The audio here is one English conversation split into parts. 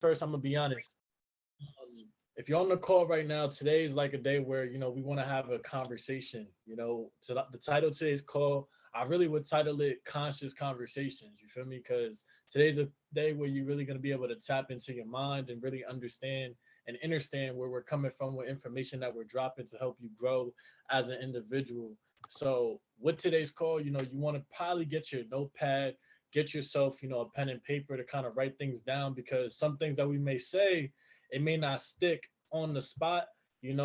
first, I'm gonna be honest. If you're on the call right now, today's like a day where we want to have a conversation. So the title of today's call, I really would title it "Conscious Conversations." You feel me? Because today's a day where you're really gonna be able to tap into your mind and really understand and understand where we're coming from with information that we're dropping to help you grow as an individual. So with today's call, you want to probably get your notepad, get yourself, a pen and paper to kind of write things down because some things that we may say, it may not stick on the spot,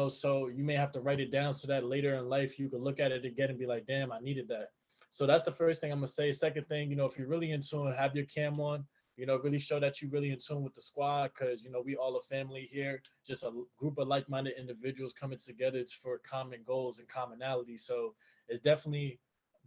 so you may have to write it down so that later in life you could look at it again and be like, damn, I needed that. So that's the first thing I'm gonna say. Second thing, if you're really in tune, have your cam on, really show that you're really in tune with the squad because we all a family here, just a group of like-minded individuals coming together for common goals and commonality. So it's definitely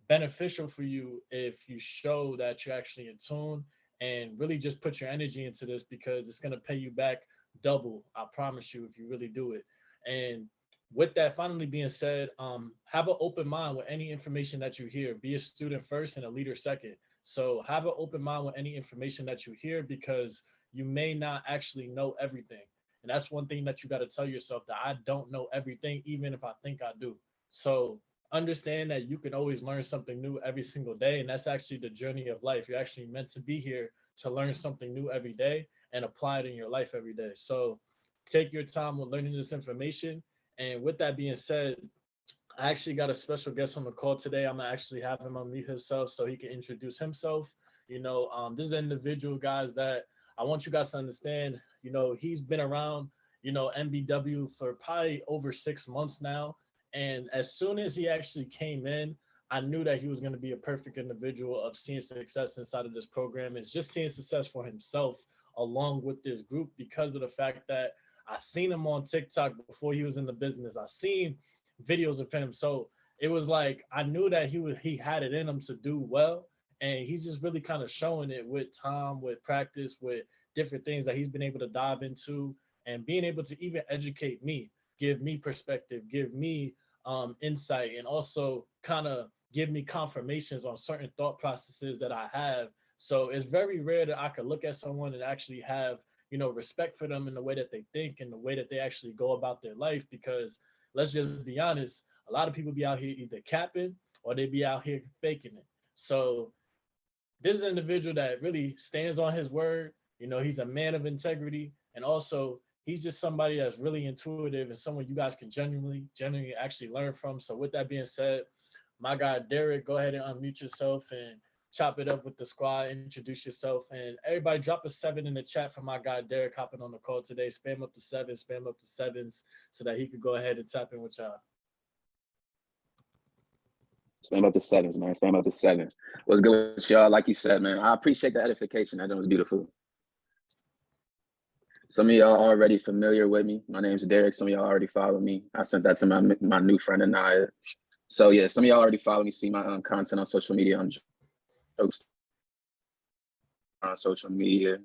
beneficial for you if you show that you're actually in tune and really just put your energy into this because it's going to pay you back double. I promise you, if you really do it. And with that finally being said, have an open mind with any information that you hear. Be a student first and a leader second. So have an open mind with any information that you hear because you may not actually know everything. And that's one thing that you got to tell yourself that I don't know everything, even if I think I do. So understand that you can always learn something new every single day. And that's actually the journey of life. You're actually meant to be here to learn something new every day and apply it in your life every day. So take your time with learning this information. And with that being said, I actually got a special guest on the call today. I'm gonna actually have him unmute himself so he can introduce himself. This is an individual, guys, that I want you guys to understand. He's been around, MBW for probably over 6 months now. And as soon as he actually came in, I knew that he was going to be a perfect individual of seeing success inside of this program. Is just seeing success for himself along with this group because of the fact that I seen him on TikTok before he was in the business. I seen videos of him. So it was like I knew that he had it in him to do well. And he's just really kind of showing it with time, with practice, with different things that he's been able to dive into and being able to even educate me, give me perspective, give me insight, and also kind of give me confirmations on certain thought processes that I have. So it's very rare that I could look at someone and actually have, respect for them in the way that they think and the way that they actually go about their life. Because let's just be honest, a lot of people be out here either capping or they be out here faking it. So this is an individual that really stands on his word. He's a man of integrity, and also he's just somebody that's really intuitive and someone you guys can genuinely actually learn from. So with that being said, my guy Derek, go ahead and unmute yourself and chop it up with the squad, introduce yourself, and everybody drop a 7 in the chat for my guy Derek hopping on the call today. Spam up the 7, spam up the 7s so that he could go ahead and tap in with y'all. Spam up the 7s, man. Spam up the 7s. What's good with y'all? Like you said, man, I appreciate the edification. That was beautiful. Some of y'all already familiar with me. My name's Derek. Some of y'all already follow me. I sent that to my new friend Anaya. So yeah, some of y'all already follow me, see my content on social media. I'm jokes on social media,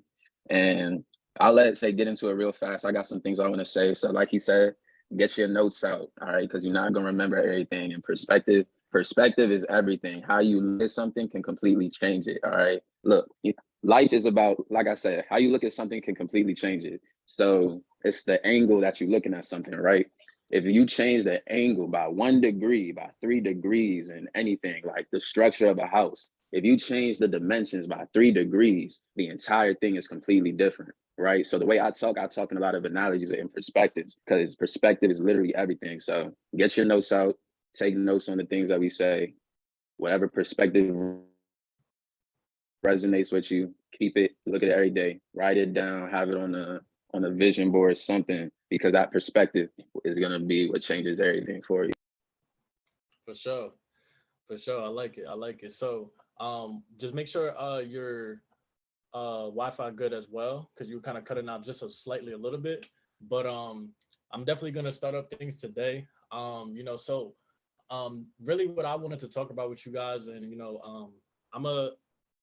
and I'll get into it real fast. I got some things I want to say. So like he said, get your notes out, all right, because you're not gonna remember everything. And perspective is everything. How you look at something can completely change it. All right, look, life is about, like I said, how you look at something can completely change it. So it's the angle that you're looking at something, right? If you change the angle by 1 degree, by 3 degrees in anything, like the structure of a house, if you change the dimensions by 3 degrees, the entire thing is completely different, right? So the way I talk in a lot of analogies and perspectives, because perspective is literally everything. So get your notes out, take notes on the things that we say, whatever perspective resonates with you, keep it, look at it every day, write it down, have it on a vision board, something, because that perspective is gonna be what changes everything for you. For sure. For sure. I like it. I like it. So just make sure your Wi-Fi good as well, because you were kind of cutting out just a little bit. But I'm definitely gonna start up things today. So really what I wanted to talk about with you guys, and I'm a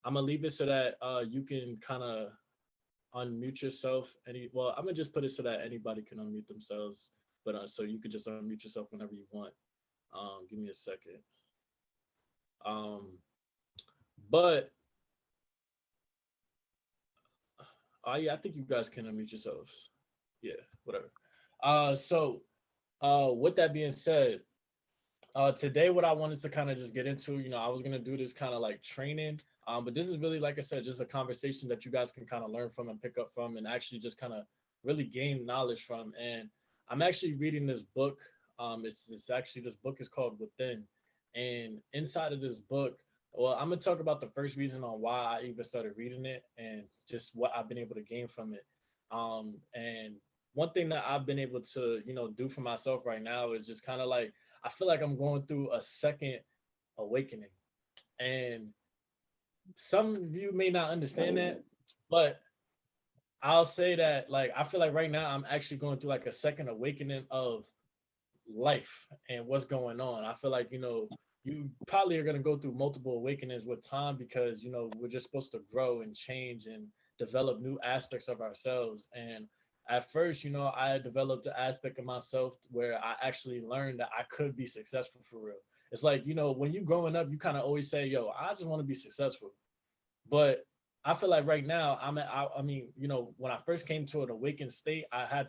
I'm gonna leave it so that you can kind of unmute yourself. I'm gonna just put it so that anybody can unmute themselves, but so you could just unmute yourself whenever you want. Give me a second. Um, but Yeah, I think you guys can unmute yourselves. Yeah, whatever. So with that being said, today what I wanted to kind of just get into, I was gonna do this kind of like training. But this is really, like I said, just a conversation that you guys can kind of learn from and pick up from and actually just kind of really gain knowledge from. And I'm actually reading this book. It's actually, this book is called Within. And inside of this book, well, I'm gonna talk about the first reason on why I even started reading it and just what I've been able to gain from it. And one thing that I've been able to, do for myself right now is just kind of like, I feel like I'm going through a second awakening. And some of you may not understand that, but I'll say that, like, I feel like right now I'm actually going through like a second awakening of life and what's going on. I feel like, you probably are going to go through multiple awakenings with time because, we're just supposed to grow and change and develop new aspects of ourselves. And at first, I had developed an aspect of myself where I actually learned that I could be successful for real. It's like, when you growing up, you kind of always say, yo, I just want to be successful. But I feel like right now I mean, when I first came to an awakened state, I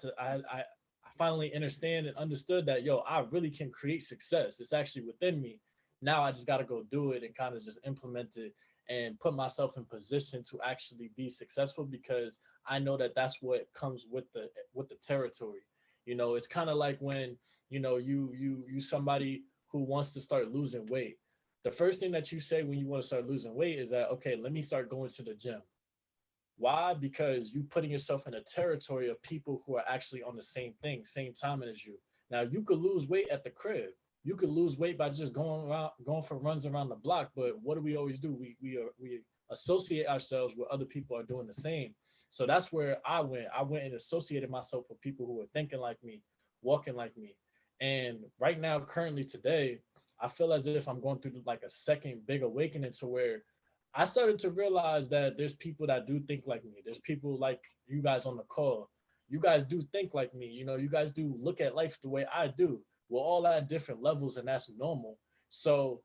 finally understand and understood that, yo, I really can create success. It's actually within me. Now I just got to go do it and kind of just implement it and put myself in position to actually be successful because I know that that's what comes with the territory. It's kind of like when, you somebody who wants to start losing weight. The first thing that you say when you want to start losing weight is that, okay, let me start going to the gym. Why? Because you putting yourself in a territory of people who are actually on the same thing, same time as you. Now you could lose weight at the crib. You could lose weight by just going for runs around the block. But what do we always do? We associate ourselves with other people are doing the same. So that's where I went. I went and associated myself with people who were thinking like me, walking like me. And right now, currently today, I feel as if I'm going through like a second big awakening to where I started to realize that there's people that do think like me. There's people like you guys on the call. You guys do think like me. You guys do look at life the way I do. We're all at different levels, and that's normal. So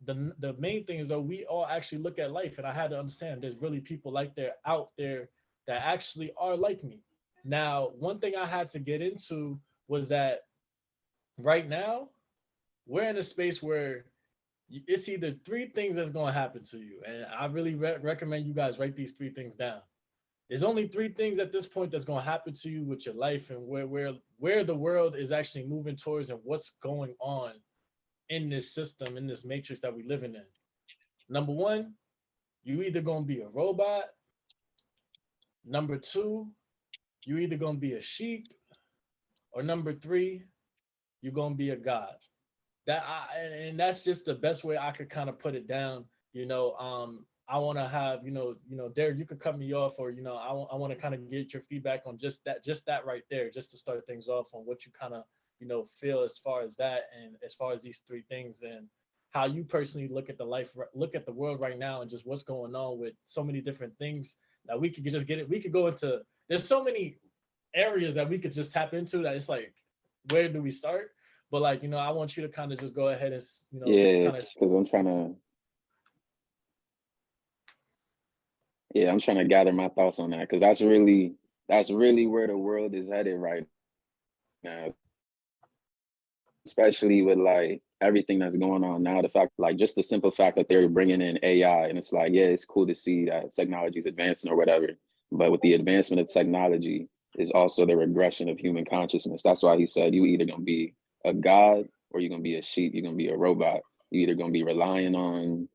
the main thing is though we all actually look at life, and I had to understand there's really people like there out there that actually are like me. Now, one thing I had to get into was that right now we're in a space where it's either three things that's going to happen to you. And I really recommend you guys write these three things down. There's only three things at this point that's going to happen to you with your life and where the world is actually moving towards and what's going on in this system, in this matrix that we living in. Number one, you either going to be a robot. Number two, you either going to be a sheep. Or number three, you're going to be a god. And that's just the best way I could kind of put it down. I want to have, Derek, you could cut me off, or I want to kind of get your feedback on just that right there, just to start things off on what you kind of feel as far as that, and as far as these three things, and how you personally look at the world right now, and just what's going on with so many different things that we could just get it. We could go into. There's so many areas that we could just tap into that it's like, where do we start? But like, I want you to kind of just go ahead and Yeah, kind of. because I'm trying to gather my thoughts on that, because that's really where the world is headed right now, especially with like everything that's going on now. The fact, like, just the simple fact that they're bringing in AI, and it's like, yeah, it's cool to see that technology is advancing or whatever, but with the advancement of technology is also the regression of human consciousness. That's why he said you either gonna be a god or you're gonna be a sheep. You're gonna be a robot. You're either gonna be relying on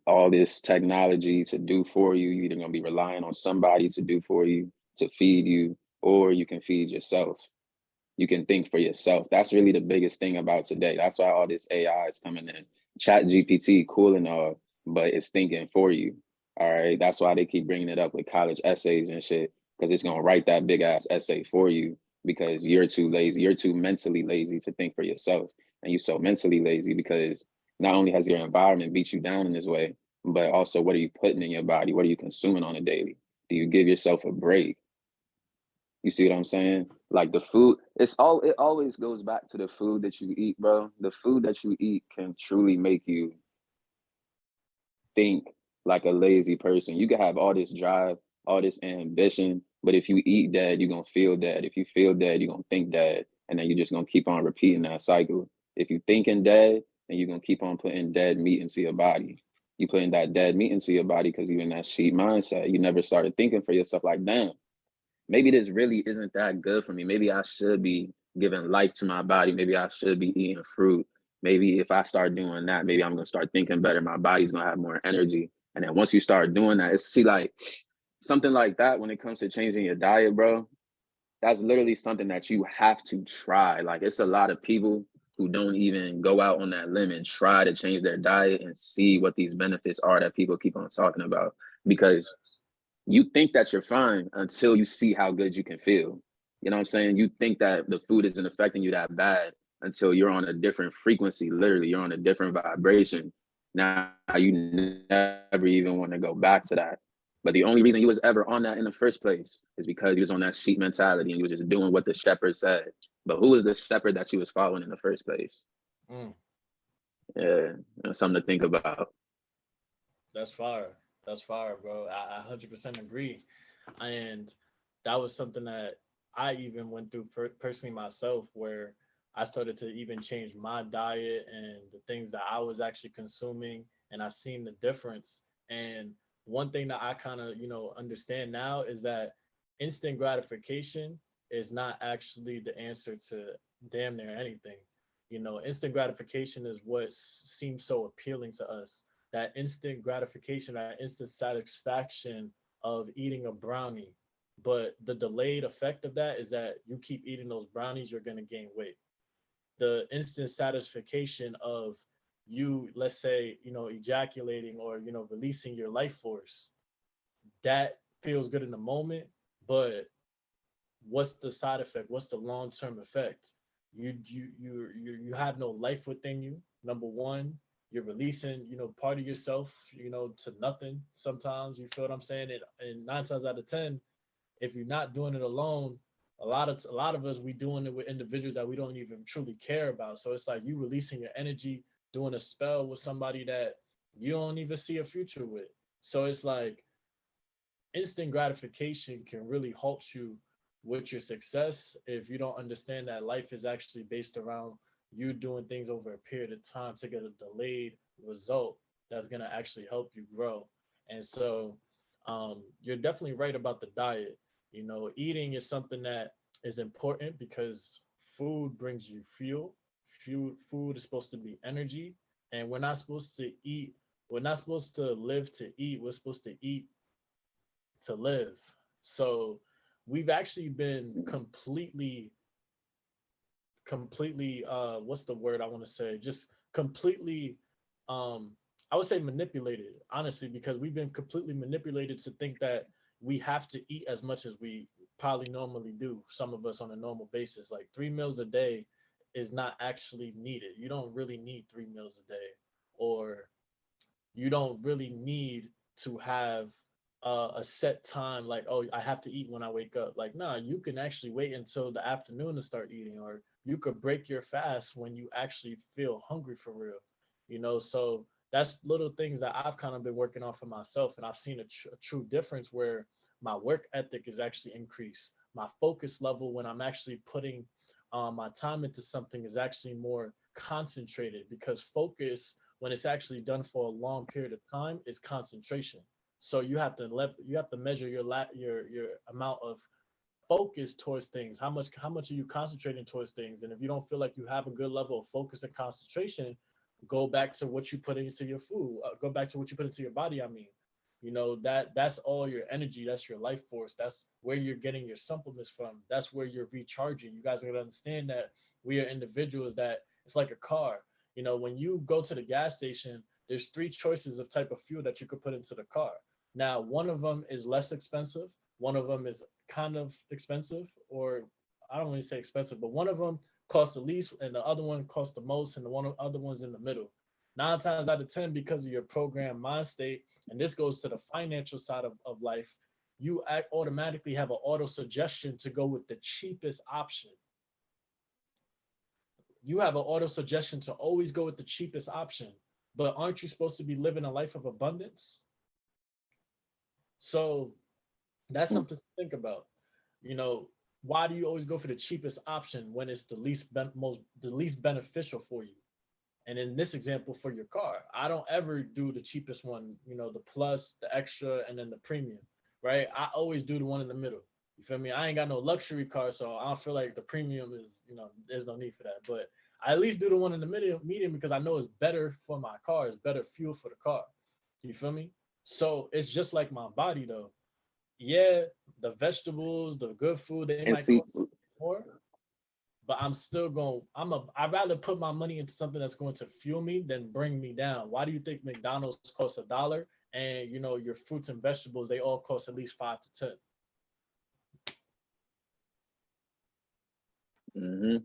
all this technology to do for you. You're either gonna be relying on somebody to do for you, to feed you, or you can feed yourself. You can think for yourself. That's really the biggest thing about today. That's why all this AI is coming in. Chat GPT, cool and all, but it's thinking for you. All right. That's why they keep bringing it up with college essays and shit, because it's going to write that big ass essay for you because you're too lazy. You're too mentally lazy to think for yourself. And you're so mentally lazy because not only has your environment beat you down in this way, but also what are you putting in your body? What are you consuming on a daily? Do you give yourself a break? You see what I'm saying? Like the food, it always goes back to the food that you eat, bro. The food that you eat can truly make you think like a lazy person. You can have all this drive. all this ambition. But if you eat dead, you're gonna feel dead. If you feel dead, you're gonna think dead. And then you're just gonna keep on repeating that cycle. If you thinking dead, then you're gonna keep on putting dead meat into your body. You putting that dead meat into your body because you're in that sheep mindset. You never started thinking for yourself like, damn, maybe this really isn't that good for me. Maybe I should be giving life to my body. Maybe I should be eating fruit. Maybe if I start doing that, maybe I'm gonna start thinking better. My body's gonna have more energy. And then once you start doing that, it's like something like that when it comes to changing your diet, bro. That's literally something that you have to try. Like it's a lot of people who don't even go out on that limb and try to change their diet and see what these benefits are that people keep on talking about. Because you think that you're fine until you see how good you can feel. You know what I'm saying? You think that the food isn't affecting you that bad until you're on a different frequency. Literally, you're on a different vibration. Now you never even want to go back to that. But the only reason you was ever on that in the first place is because you was on that sheep mentality and you was just doing what the shepherd said. But who was the shepherd that you was following in the first place? Mm. Yeah, something to think about. That's fire. That's fire, bro. I 100% agree. And that was something that I even went through personally myself, where I started to even change my diet and the things that I was actually consuming, and I seen the difference. And one thing that I kind of, understand now is that instant gratification is not actually the answer to damn near anything. Instant gratification is what seems so appealing to us, that instant gratification, that instant satisfaction of eating a brownie. But the delayed effect of that is that you keep eating those brownies, you're going to gain weight. The instant satisfaction of you, let's say, ejaculating or, releasing your life force, that feels good in the moment. But what's the side effect? What's the long term effect? You have no life within you. Number one, you're releasing, part of yourself, to nothing. Sometimes, you feel what I'm saying. And 9 times out of 10, if you're not doing it alone, a lot of us, we doing it with individuals that we don't even truly care about. So it's like you releasing your energy, doing a spell with somebody that you don't even see a future with. So it's like instant gratification can really halt you with your success if you don't understand that life is actually based around you doing things over a period of time to get a delayed result that's going to actually help you grow. And so you're definitely right about the diet. Eating is something that is important because food brings you fuel. Food is supposed to be energy, and we're not supposed to eat. We're not supposed to live to eat. We're supposed to eat to live. So we've actually been completely what's the word I want to say? Just completely um I would say manipulated, honestly, because we've been completely manipulated to think that we have to eat as much as we probably normally do, some of us on a normal basis. Like 3 meals a day is not actually needed. You don't really need 3 meals a day, or you don't really need to have a set time, like, oh, I have to eat when I wake up. Like, nah, you can actually wait until the afternoon to start eating, or you could break your fast when you actually feel hungry for real. So that's little things that I've kind of been working on for myself, and I've seen a true difference where my work ethic is actually increased. My focus level when I'm actually putting my time into something is actually more concentrated, because focus, when it's actually done for a long period of time, is concentration. So you have to measure your amount of focus towards things. How much are you concentrating towards things? And if you don't feel like you have a good level of focus and concentration, go back to what you put into your food. Go back to what you put into your body. I mean, that's all your energy. That's your life force. That's where you're getting your supplements from. That's where you're recharging. You guys are gonna understand that we are individuals, that it's like a car. When you go to the gas station, there's three choices of type of fuel that you could put into the car. Now, one of them is less expensive. One of them is kind of expensive, or I don't really say expensive, but one of them costs the least, and the other one costs the most, and the other one's in the middle. 9 times out of 10, because of your program mind state, and this goes to the financial side of life, you automatically have an auto suggestion to go with the cheapest option. You have an auto suggestion to always go with the cheapest option. But aren't you supposed to be living a life of abundance? So That's something to think about. You know, why do you always go for the cheapest option when it's the least beneficial for you? And in this example, for your car, I don't ever do the cheapest one, you know, the plus, the extra, and then the premium, right? I always do the one in the middle. You feel me? I ain't got no luxury car, so I don't feel like the premium is, you know, there's no need for that. But I at least do the one in the medium because I know it's better for my car, it's better fuel for the car. You feel me? So it's just like my body though. Yeah, the vegetables, the good food, they And might see, cost more, but I'm still going. I'd rather put my money into something that's going to fuel me than bring me down. Why do you think McDonald's costs $1 and you know your fruits and vegetables they all cost at least 5 to 10? hmm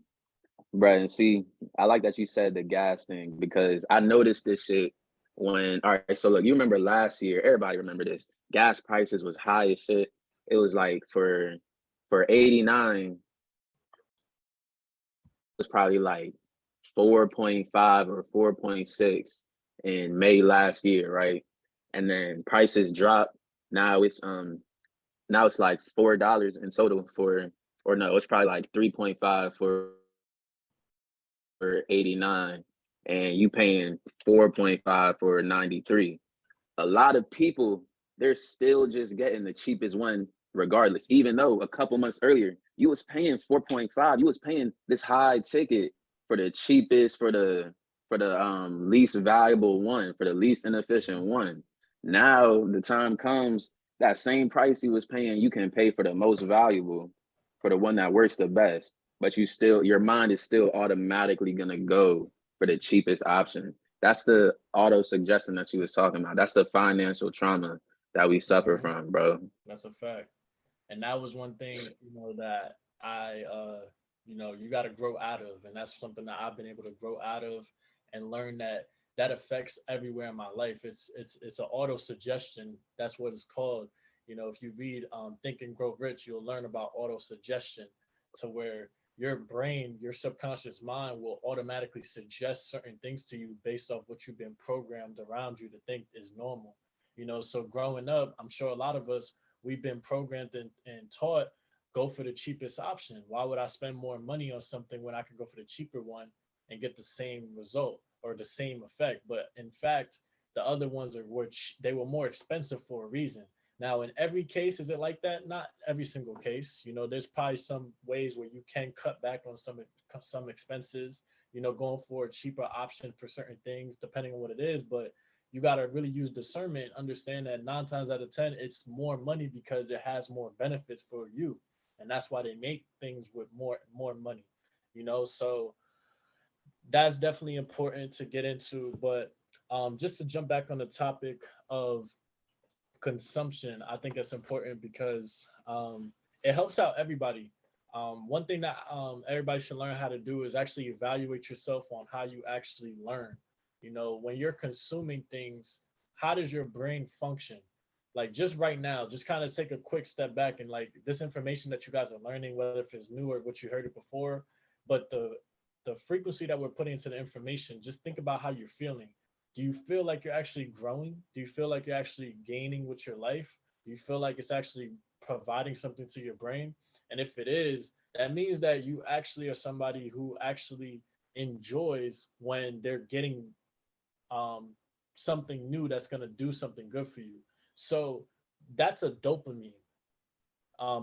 right. And see, I like that you said the gas thing because I noticed this shit when, all right, so look, you remember last year, everybody remember this. Gas prices was high as shit. It was like for 89, it was probably like 4.5 or 4.6 in May last year, right? And then prices dropped. Now it's like $4 in total for, or no, it's probably like 3.5 for 89, and you paying 4.5 for 93. A lot of people, they're still just getting the cheapest one regardless, even though a couple months earlier you was paying 4.5, you was paying this high ticket for the cheapest, for the least valuable one, for the least inefficient one. Now the time comes, that same price you was paying, you can pay for the most valuable, for the one that works the best, but you still, your mind is still automatically gonna go for the cheapest option. That's the auto suggestion that you was talking about. That's the financial trauma that we suffer Mhm. from, bro. That's a fact. And that was one thing, you know, that you know, you got to grow out of, and that's something that I've been able to grow out of and learn that that affects everywhere in my life. It's an auto suggestion. That's what it's called. You know, if you read Think and Grow Rich, you'll learn about auto suggestion, to where your brain, your subconscious mind will automatically suggest certain things to you based off what you've been programmed around you to think is normal. You know, so growing up, I'm sure a lot of us, we've been programmed and taught, go for the cheapest option. Why would I spend more money on something when I could go for the cheaper one and get the same result or the same effect? But in fact, the other ones they were more expensive for a reason. Now, in every case, is it like that? Not every single case. You know, there's probably some ways where you can cut back on some expenses. You know, going for a cheaper option for certain things, depending on what it is. But you got to really use discernment, understand that 9 times out of 10 it's more money because it has more benefits for you, and that's why they make things with more money, you know. So that's definitely important to get into. But just to jump back on the topic of consumption, I think it's important because it helps out everybody. One thing that everybody should learn how to do is actually evaluate yourself on how you actually learn. You know, when you're consuming things, how does your brain function? Like just right now, just kind of take a quick step back and like this information that you guys are learning, whether if it's new or what you heard it before, but the frequency that we're putting into the information, just think about how you're feeling. Do you feel like you're actually growing? Do you feel like you're actually gaining with your life? Do you feel like it's actually providing something to your brain? And if it is, that means that you actually are somebody who actually enjoys when they're getting um, something new that's going to do something good for you. So that's a dopamine.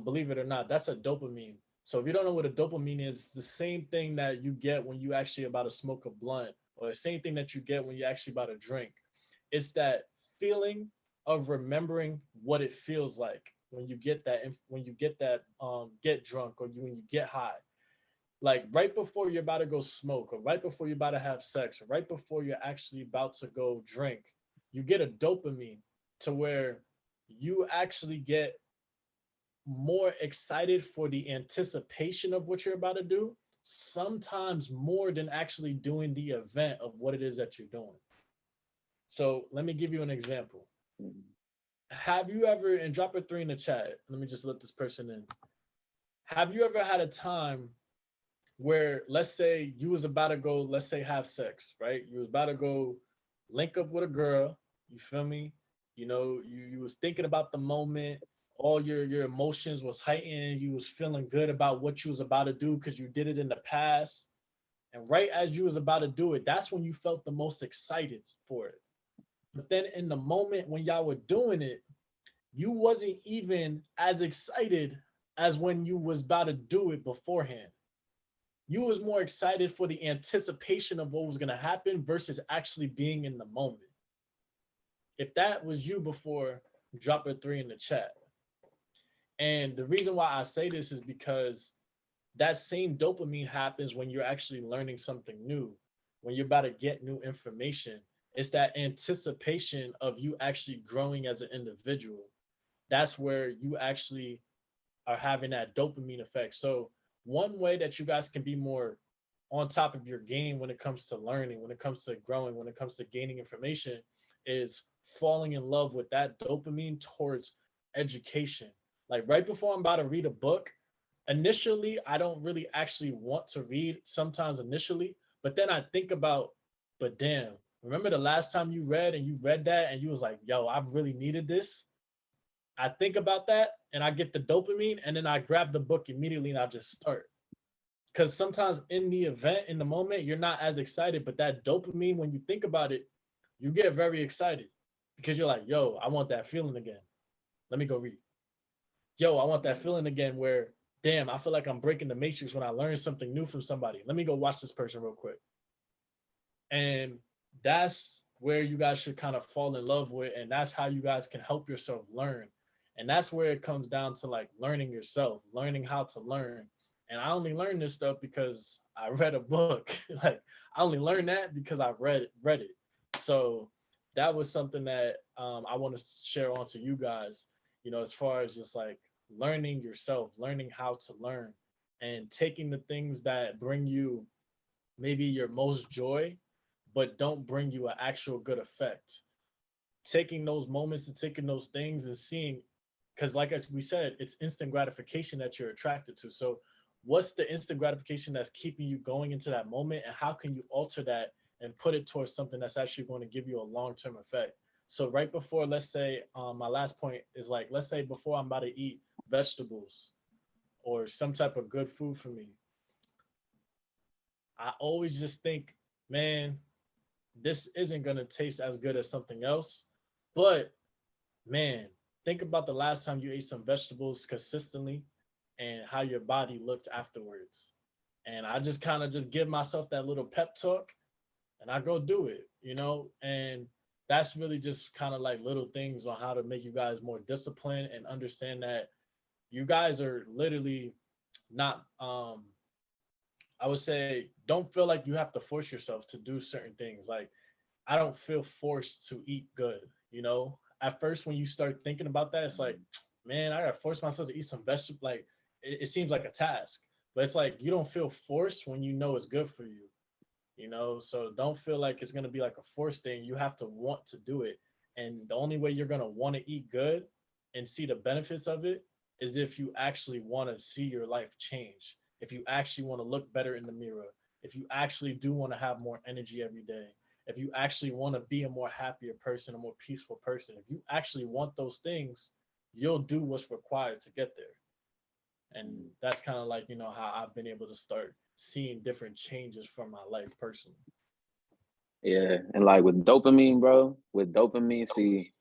Believe it or not, that's a dopamine. So if you don't know what a dopamine is, it's the same thing that you get when you actually about to smoke a blunt, or the same thing that you get when you actually about to drink. It's that feeling of remembering what it feels like when you get that, get drunk, or when you get high. Like right before you're about to go smoke, or right before you're about to have sex, or right before you're actually about to go drink, you get a dopamine to where you actually get more excited for the anticipation of what you're about to do, sometimes more than actually doing the event of what it is that you're doing. So let me give you an example. Have you ever, and drop a three in the chat, let me just let this person in. Have you ever had a time where, let's say you was about to go, let's say have sex, right? You was about to go link up with a girl, you feel me? You know, you was thinking about the moment, all your emotions was heightened, you was feeling good about what you was about to do because you did it in the past. And right as you was about to do it, that's when you felt the most excited for it. But then in the moment when y'all were doing it, you wasn't even as excited as when you was about to do it beforehand. You was more excited for the anticipation of what was going to happen versus actually being in the moment. If that was you before, drop a 3 in the chat. And the reason why I say this is because that same dopamine happens when you're actually learning something new, when you're about to get new information. It's that anticipation of you actually growing as an individual. That's where you actually are having that dopamine effect. So, one way that you guys can be more on top of your game when it comes to learning, when it comes to growing, when it comes to gaining information, is falling in love with that dopamine towards education. Like right before I'm about to read a book, initially, I don't really actually want to read sometimes initially, but then I think about, but damn, remember the last time you read and you read that and you was like, yo, I've really needed this. I think about that and I get the dopamine and then I grab the book immediately and I just start. Because sometimes in the event, in the moment, you're not as excited, but that dopamine, when you think about it, you get very excited because you're like, yo, I want that feeling again. Let me go read. Yo, I want that feeling again where, damn, I feel like I'm breaking the matrix when I learn something new from somebody. Let me go watch this person real quick. And that's where you guys should kind of fall in love with. And that's how you guys can help yourself learn. And that's where it comes down to like learning yourself, learning how to learn. And I only learned this stuff because I read a book. Like I only learned that because I read it. So that was something that I want to share on to you guys, as far as just like learning yourself, learning how to learn and taking the things that bring you maybe your most joy, but don't bring you an actual good effect. Taking those moments and taking those things and seeing, because like as we said, it's instant gratification that you're attracted to. So what's the instant gratification that's keeping you going into that moment and how can you alter that and put it towards something that's actually going to give you a long-term effect? So right before, let's say, my last point is like, let's say before I'm about to eat vegetables or some type of good food for me, I always just think, man, this isn't going to taste as good as something else. But man, think about the last time you ate some vegetables consistently and how your body looked afterwards. And I just kind of just give myself that little pep talk and I go do it. And that's really just kind of like little things on how to make you guys more disciplined and understand that you guys are literally not I would say don't feel like you have to force yourself to do certain things. Like I don't feel forced to eat good. At first when you start thinking about that, it's like, man, I gotta force myself to eat some vegetables. Like it seems like a task. But it's like you don't feel forced when you know it's good for you. So don't feel like it's gonna be like a forced thing. You have to want to do it. And the only way you're gonna want to eat good and see the benefits of it is if you actually want to see your life change. If you actually want to look better in the mirror, if you actually do want to have more energy every day, if you actually want to be a more happier person, a more peaceful person, if you actually want those things, you'll do what's required to get there. And that's kind of like, how I've been able to start seeing different changes from my life personally. Yeah, and like with dopamine, bro, with dopamine, see,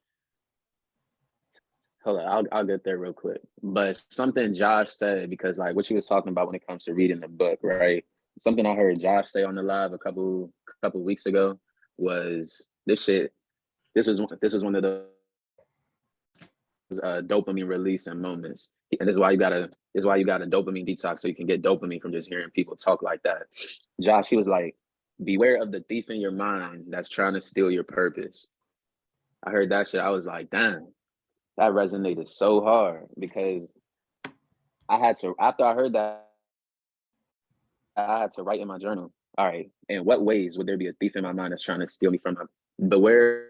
hold on, I'll get there real quick. But something Josh said, because like what you was talking about when it comes to reading the book, right? Something I heard Josh say on the live a couple weeks ago was this shit. This is one of the dopamine release and moments. And this is why you got a dopamine detox so you can get dopamine from just hearing people talk like that. Josh, he was like, beware of the thief in your mind that's trying to steal your purpose. I heard that shit. I was like, damn, that resonated so hard because I had to, after I heard that, I had to write in my journal, all right, in what ways would there be a thief in my mind that's trying to steal me from my, beware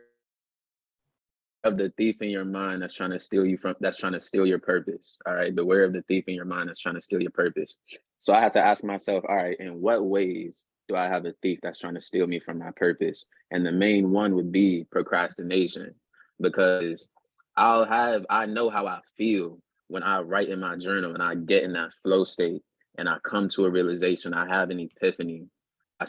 of the thief in your mind that's trying to steal your purpose. All right. Beware of the thief in your mind that's trying to steal your purpose. So I had to ask myself, all right, in what ways do I have a thief that's trying to steal me from my purpose? And the main one would be procrastination, because I know how I feel when I write in my journal and I get in that flow state and I come to a realization, I have an epiphany. I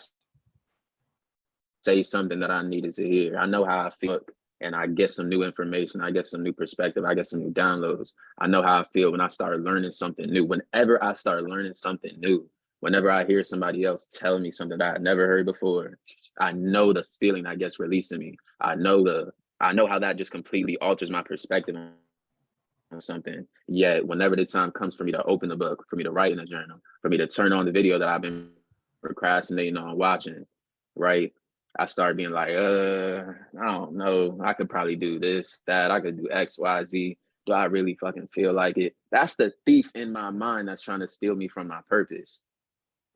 say something that I needed to hear. I know how I feel and I get some new information. I get some new perspective. I get some new downloads. I know how I feel when I start learning something new. Whenever I start learning something new, whenever I hear somebody else tell me something that I never heard before, I know the feeling that gets released in me. I know how that just completely alters my perspective on something. Yet whenever the time comes for me to open the book, for me to write in a journal, for me to turn on the video that I've been procrastinating on watching, right? I start being like, I don't know. I could probably do this, that. I could do X, Y, Z. Do I really fucking feel like it? That's the thief in my mind that's trying to steal me from my purpose,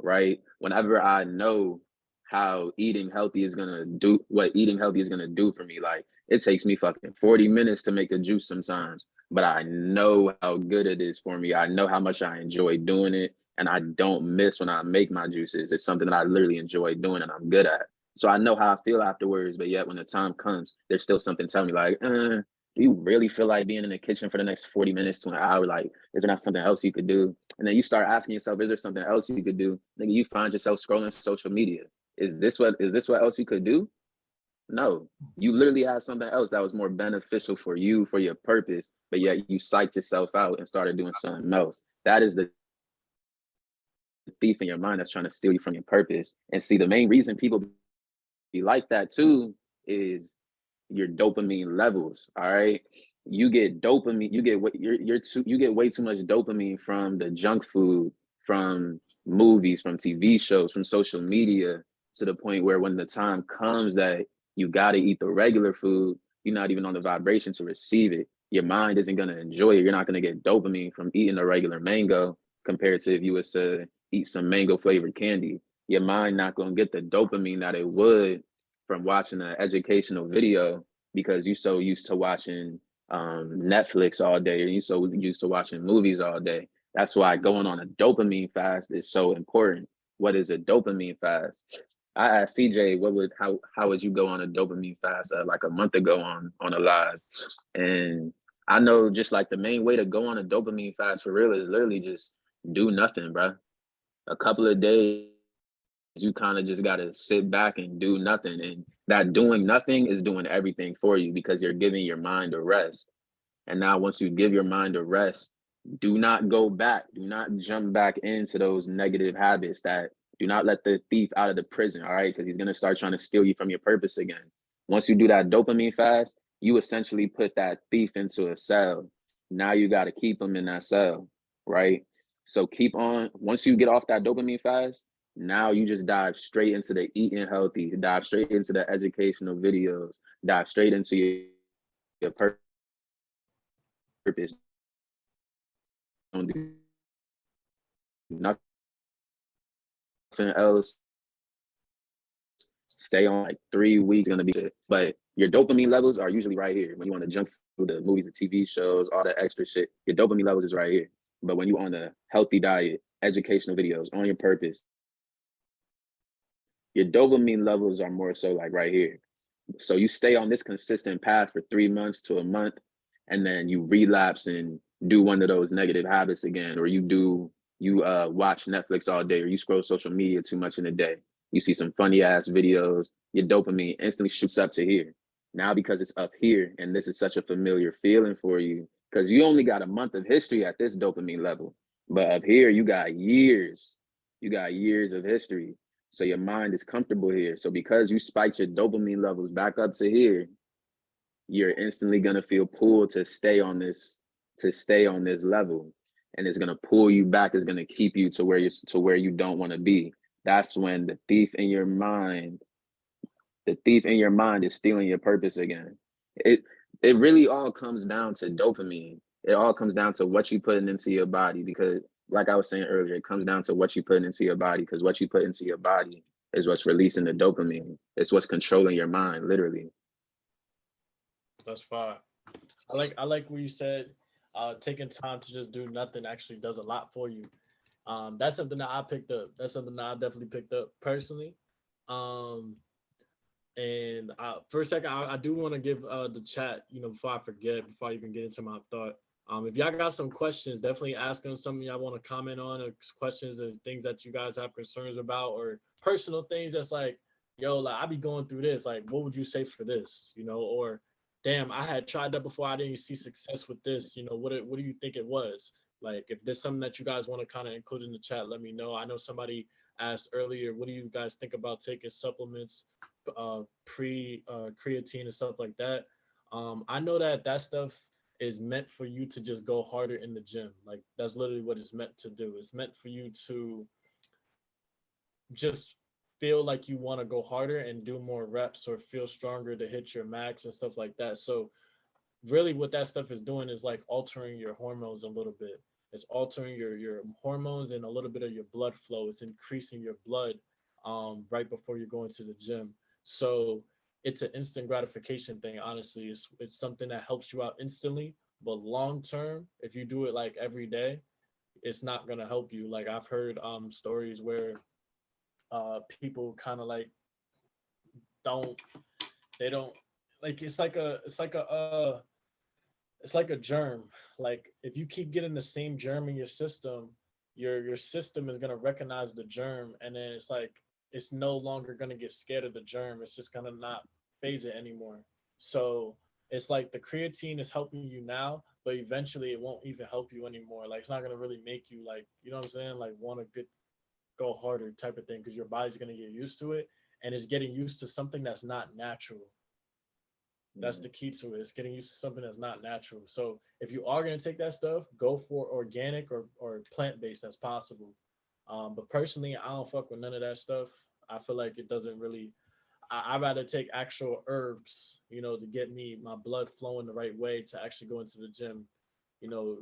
right? Whenever I know how eating healthy is gonna do, what eating healthy is gonna do for me, like it takes me fucking 40 minutes to make a juice sometimes, but I know how good it is for me. I know how much I enjoy doing it, and I don't miss when I make my juices. It's something that I literally enjoy doing and I'm good at. So I know how I feel afterwards, but yet when the time comes, there's still something telling me like, do you really feel like being in the kitchen for the next 40 minutes to an hour? Like, is there not something else you could do? And then you start asking yourself, is there something else you could do? Nigga, you find yourself scrolling social media. Is this what else you could do? No. You literally had something else that was more beneficial for you, for your purpose, but yet you psyched yourself out and started doing something else. That is the thief in your mind that's trying to steal you from your purpose. And see, the main reason people be like that too is your dopamine levels. All right. You get dopamine, you get what you get way too much dopamine from the junk food, from movies, from TV shows, from social media, to the point where when the time comes that you gotta eat the regular food, you're not even on the vibration to receive it. Your mind isn't gonna enjoy it. You're not gonna get dopamine from eating a regular mango compared to if you was to eat some mango flavored candy. Your mind not gonna get the dopamine that it would from watching an educational video because you're so used to watching Netflix all day, or you so used to watching movies all day. That's why going on a dopamine fast is so important. What is a dopamine fast? I asked CJ, how would you go on a dopamine fast like a month ago on a live, and I know just like the main way to go on a dopamine fast for real is literally just do nothing, bro. A couple of days you kind of just got to sit back and do nothing. And that doing nothing is doing everything for you because you're giving your mind a rest. And now, once you give your mind a rest, do not go back. Do not jump back into those negative habits. That do not let the thief out of the prison. All right. Because he's going to start trying to steal you from your purpose again. Once you do that dopamine fast, you essentially put that thief into a cell. Now you got to keep him in that cell. Right. So keep on. Once you get off that dopamine fast, now you just dive straight into the eating healthy, dive straight into the educational videos, dive straight into your purpose. Don't do nothing else. Stay on like 3 weeks, gonna be shit. But your dopamine levels are usually right here. When you want to jump through the movies and TV shows, all that extra shit, your dopamine levels is right here. But when you on a healthy diet, educational videos, on your purpose, your dopamine levels are more so like right here. So you stay on this consistent path for 3 months to a month, and then you relapse and do one of those negative habits again, or you watch Netflix all day, or you scroll social media too much in a day. You see some funny ass videos, your dopamine instantly shoots up to here. Now, because it's up here and this is such a familiar feeling for you, because you only got a month of history at this dopamine level, but up here you got years of history. So your mind is comfortable here. So because you spiked your dopamine levels back up to here, you're instantly gonna feel pulled to stay on this level. And it's gonna pull you back, it's gonna keep you to where you don't want to be. That's when the thief in your mind is stealing your purpose again. It really all comes down to dopamine. It all comes down to what you putting into your body, because like I was saying earlier, it comes down to what you put into your body, because what you put into your body is what's releasing the dopamine. It's what's controlling your mind, literally. That's fine. I like what you said. Taking time to just do nothing actually does a lot for you. That's something that I picked up. That's something that I definitely picked up personally. Um, And for a second, I do want to give the chat, before I forget, before I even get into my thought. If y'all got some questions, definitely ask them something y'all want to comment on, or questions or things that you guys have concerns about, or personal things that's like, yo, like I be going through this. Like, what would you say for this? Or damn, I had tried that before. I didn't see success with this. What do you think it was? Like, if there's something that you guys want to kind of include in the chat, let me know. I know somebody asked earlier, what do you guys think about taking supplements, pre creatine and stuff like that? I know that stuff is meant for you to just go harder in the gym. Like that's literally what it's meant to do. It's meant for you to just feel like you want to go harder and do more reps or feel stronger to hit your max and stuff like that. So really what that stuff is doing is like altering your hormones a little bit. It's altering your hormones and a little bit of your blood flow. It's increasing your blood right before you're going to the gym. So it's an instant gratification thing. Honestly, it's something that helps you out instantly, but long term, if you do it like every day, it's not gonna help you. Like I've heard stories where people kind of like don't they don't like it's like a germ. Like if you keep getting the same germ in your system, your system is gonna recognize the germ, and then it's like it's no longer gonna get scared of the germ. It's just gonna not phase it anymore. So it's like the creatine is helping you now, but eventually it won't even help you anymore. Like it's not gonna really make you like, you know what I'm saying, like want to go harder type of thing, because your body's gonna get used to it, and it's getting used to something that's not natural. That's the key to it. It's getting used to something that's not natural. So if you are gonna take that stuff, go for organic or plant based as possible. But personally, I don't fuck with none of that stuff. I feel like it doesn't really. I rather take actual herbs, to get me my blood flowing the right way to actually go into the gym. You know,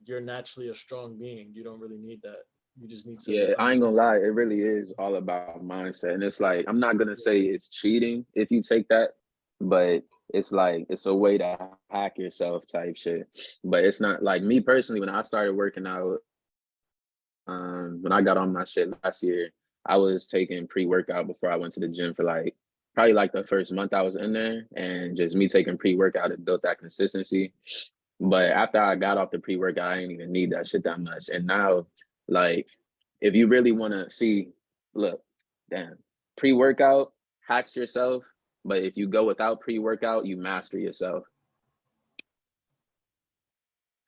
you're naturally a strong being. You don't really need that. You just need to Yeah, I ain't gonna understand. lie, it really is all about mindset. And it's like, I'm not gonna say it's cheating if you take that, but it's like it's a way to hack yourself type shit. But it's not like me personally, when I started working out, when I got on my shit last year, I was taking pre-workout before I went to the gym for like probably like the first month I was in there, and just me taking pre-workout it built that consistency. But after I got off the pre-workout, I didn't even need that shit that much. And now, like, if you really want to see, look, damn, pre-workout hacks yourself, but if you go without pre-workout, you master yourself.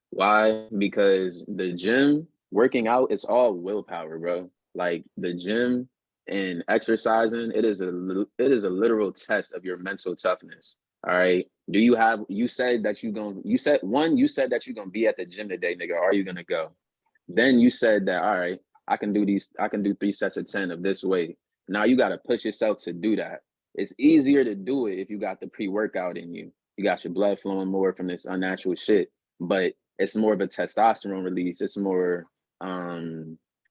Why? Because the gym, working out, it's all willpower, bro. Like the gym and exercising, it is a literal test of your mental toughness. All right. Do you have you said that you said that you're gonna be at the gym today, nigga. Are you gonna go? Then you said that, all right, I can do 3 sets of 10 of this weight. Now you gotta push yourself to do that. It's easier to do it if you got the pre-workout in you. You got your blood flowing more from this unnatural shit. But it's more of a testosterone release. It's more,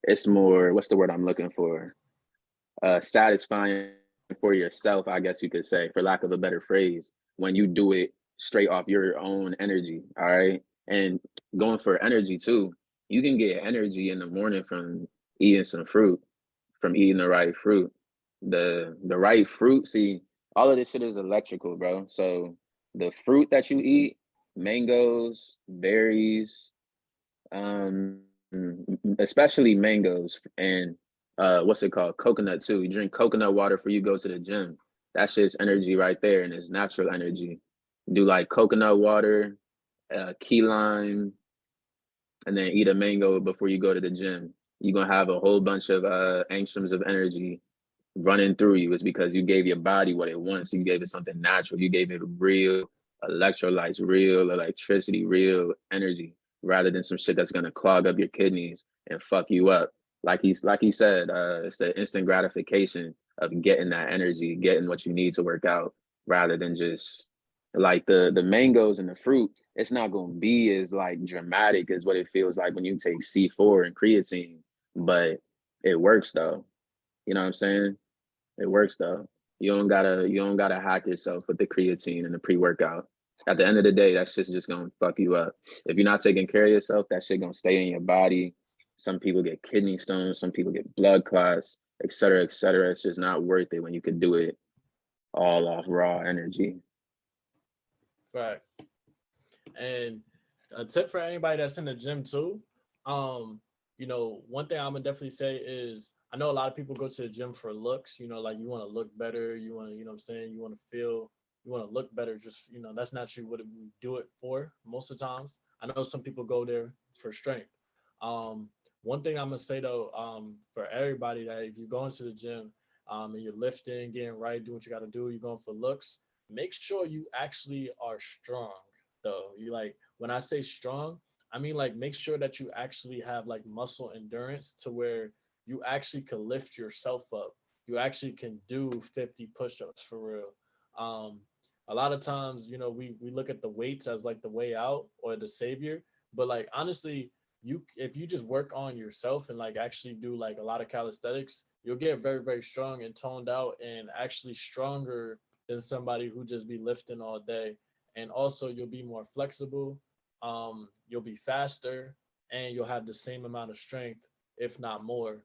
what's the word I'm looking for? Satisfying for yourself, I guess you could say, for lack of a better phrase, when you do it straight off your own energy. All right. And going for energy too, you can get energy in the morning from eating some fruit, from eating the right fruit. The right fruit, see, all of this shit is electrical, bro. So the fruit that you eat, mangoes, berries, um, especially mangoes, and what's it called? Coconut too. You drink coconut water before you go to the gym. That shit's energy right there, and it's natural energy. Do like coconut water, key lime, and then eat a mango before you go to the gym. You're gonna have a whole bunch of angstroms of energy running through you. Is because you gave your body what it wants. You gave it something natural. You gave it real electrolytes, real electricity, real energy, rather than some shit that's gonna clog up your kidneys and fuck you up. Like he said, it's the instant gratification of getting that energy, getting what you need to work out, rather than just like the mangoes and the fruit. It's not gonna be as like dramatic as what it feels like when you take C4 and creatine, but it works though. You know what I'm saying? It works though. You don't gotta hack yourself with the creatine and the pre-workout. At the end of the day, that shit's just gonna fuck you up. If you're not taking care of yourself, that shit gonna stay in your body. Some people get kidney stones, some people get blood clots, et cetera, et cetera. It's just not worth it when you could do it all off raw energy. Right. And a tip for anybody that's in the gym too, one thing I'm gonna definitely say is I know a lot of people go to the gym for looks, like you want to look better, you want to, what I'm saying, you want to feel, you want to look better, just that's naturally what we do it for most of the times. I know some people go there for strength. Um, One thing I'm gonna say though, for everybody that if you're going to the gym, and you're lifting, getting right, doing what you gotta do, you're going for looks, make sure you actually are strong though. You like when I say strong, I mean like make sure that you actually have like muscle endurance to where you actually can lift yourself up. You actually can do 50 push-ups for real. Um, a lot of times, we look at the weights as like the way out or the savior, but like honestly, you if you just work on yourself and like actually do like a lot of calisthenics, you'll get very, very strong and toned out and actually stronger than somebody who just be lifting all day. And also you'll be more flexible, you'll be faster, and you'll have the same amount of strength, if not more,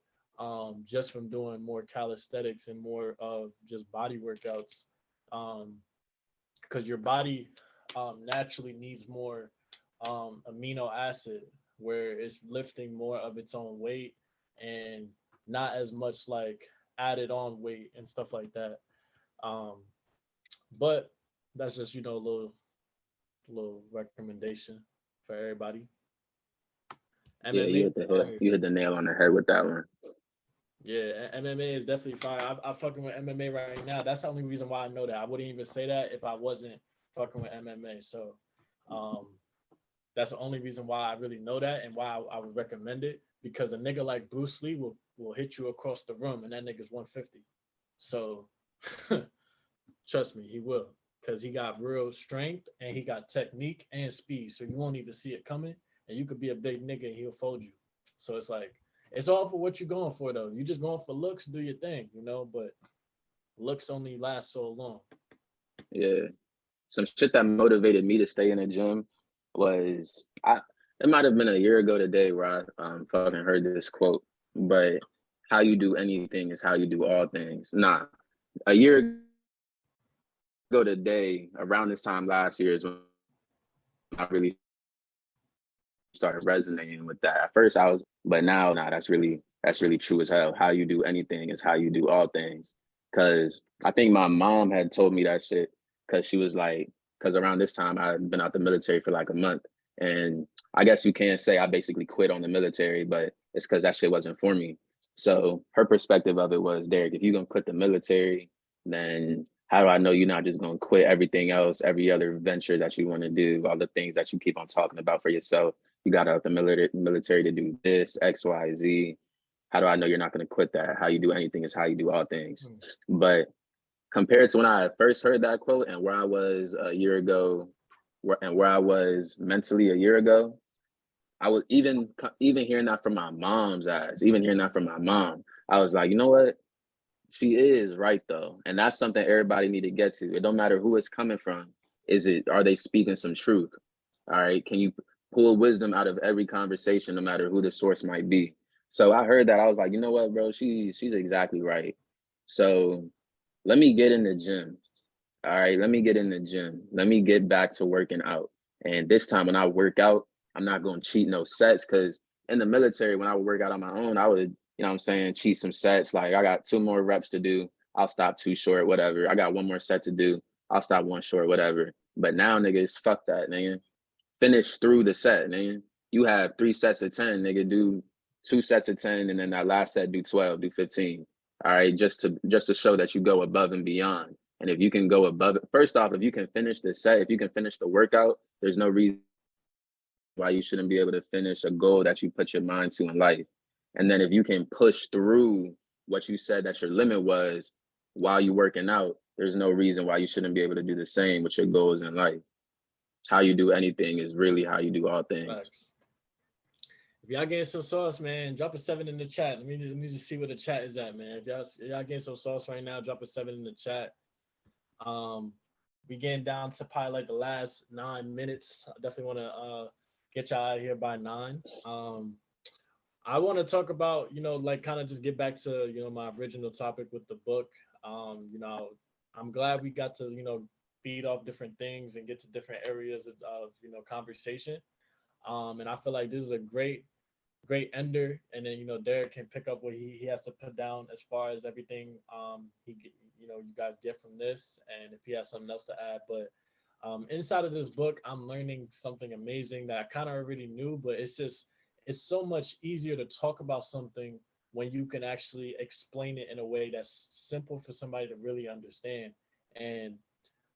just from doing more calisthenics and more of just body workouts. Because your body naturally needs more amino acid, where it's lifting more of its own weight and not as much like added on weight and stuff like that. Um, but that's just a little recommendation for everybody. Yeah, MMA is fire. you hit the nail on the head with that one. Yeah, MMA is definitely fire. I'm fucking with MMA right now. That's the only reason why I know that. I wouldn't even say that if I wasn't fucking with MMA. So, um, that's the only reason why I really know that and why I would recommend it, because a nigga like Bruce Lee will hit you across the room and that nigga's 150. So trust me, he will, because he got real strength and he got technique and speed. So you won't even see it coming, and you could be a big nigga and he'll fold you. So it's like it's all for what you're going for though. You just going for looks, do your thing. But looks only last so long. Yeah. Some shit that motivated me to stay in the gym was it might have been a year ago today where I fucking heard this quote, but how you do anything is how you do all things. Nah, a year ago today, around this time last year is when I really started resonating with that. At first I was, but now nah, that's really true as hell. How you do anything is how you do all things. Cause I think my mom had told me that shit because she was like, because around this time I had been out the military for like a month. And I guess you can't say I basically quit on the military, but it's because that shit wasn't for me. So her perspective of it was, Derek, if you're gonna quit the military, then how do I know you're not just gonna quit everything else, every other venture that you want to do, all the things that you keep on talking about for yourself? You got out the military to do this, X, Y, Z. How do I know you're not going to quit that? How you do anything is how you do all things. But compared to when I first heard that quote and where I was a year ago, and where I was mentally a year ago, I was even hearing that from my mom's eyes, even hearing that from my mom, I was like, you know what? She is right though. And that's something everybody need to get to. It don't matter who it's coming from. Are they speaking some truth? All right. Can you pull wisdom out of every conversation, no matter who the source might be? So I heard that. I was like, you know what, bro? She's exactly right. So let me get in the gym. All right, let me get in the gym. Let me get back to working out. And this time when I work out, I'm not going to cheat no sets, because in the military, when I would work out on my own, I would, what I'm saying, cheat some sets. Like I got 2 more reps to do. I'll stop 2 short, whatever. I got 1 more set to do. I'll stop 1 short, whatever. But now, niggas, fuck that, nigga. Finish through the set, nigga. You have 3 sets of 10, nigga. Do 2 sets of 10, and then that last set do 12, do 15. All right, just to show that you go above and beyond. And if you can go above it, first off, if you can finish the set, if you can finish the workout, there's no reason why you shouldn't be able to finish a goal that you put your mind to in life. And then if you can push through what you said that your limit was while you working out, there's no reason why you shouldn't be able to do the same with your goals in life. How you do anything is really how you do all things. Facts. If y'all getting some sauce, man, drop a 7 in the chat. Let me just see where the chat is at, man. If y'all getting some sauce right now, drop a 7 in the chat. We getting down to probably like the last 9 minutes. I definitely want to get y'all out of here by 9. I want to talk about, like kind of just get back to, my original topic with the book. I'm glad we got to, feed off different things and get to different areas of conversation. And I feel like this is a great ender. And then, Derek can pick up what he has to put down as far as everything you guys get from this. And if he has something else to add. But inside of this book, I'm learning something amazing that I kind of already knew, but it's so much easier to talk about something when you can actually explain it in a way that's simple for somebody to really understand. And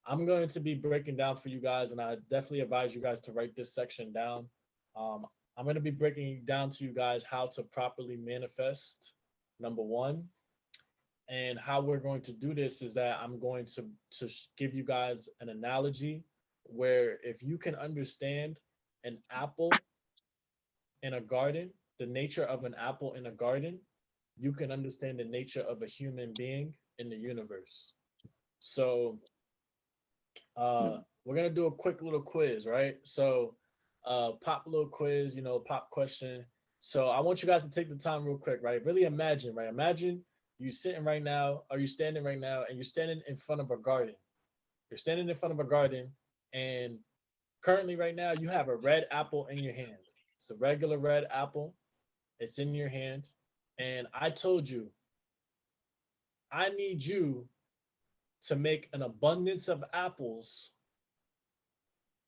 I'm going to be breaking down for you guys, and I definitely advise you guys to write this section down. Um, I'm going to be breaking down to you guys how to properly manifest, number one. And how we're going to do this is that I'm going to give you guys an analogy where if you can understand an apple in a garden, the nature of an apple in a garden, you can understand the nature of a human being in the universe. So we're gonna do a quick little quiz, right? So pop little quiz, pop question. So I want you guys to take the time real quick, right? Really imagine, right? Imagine you sitting right now, or you standing right now, and you're standing in front of a garden. You're standing in front of a garden, and currently right now you have a red apple in your hand. It's a regular red apple. It's in your hand. And I told you, I need you to make an abundance of apples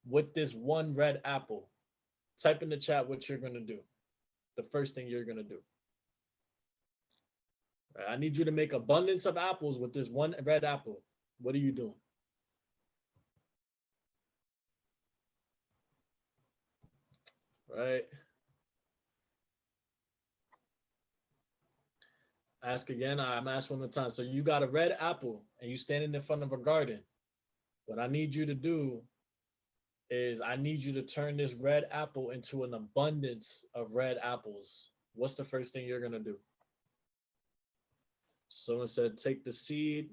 with this one red apple. Type in the chat what you're going to do. The first thing you're going to do. Right, I need you to make abundance of apples with this one red apple. What are you doing? Right. Ask again. I'm asking one more time. So you got a red apple and you standing in front of a garden. What I need you to do is I need you to turn this red apple into an abundance of red apples. What's the first thing you're gonna do? Someone said, take the seed,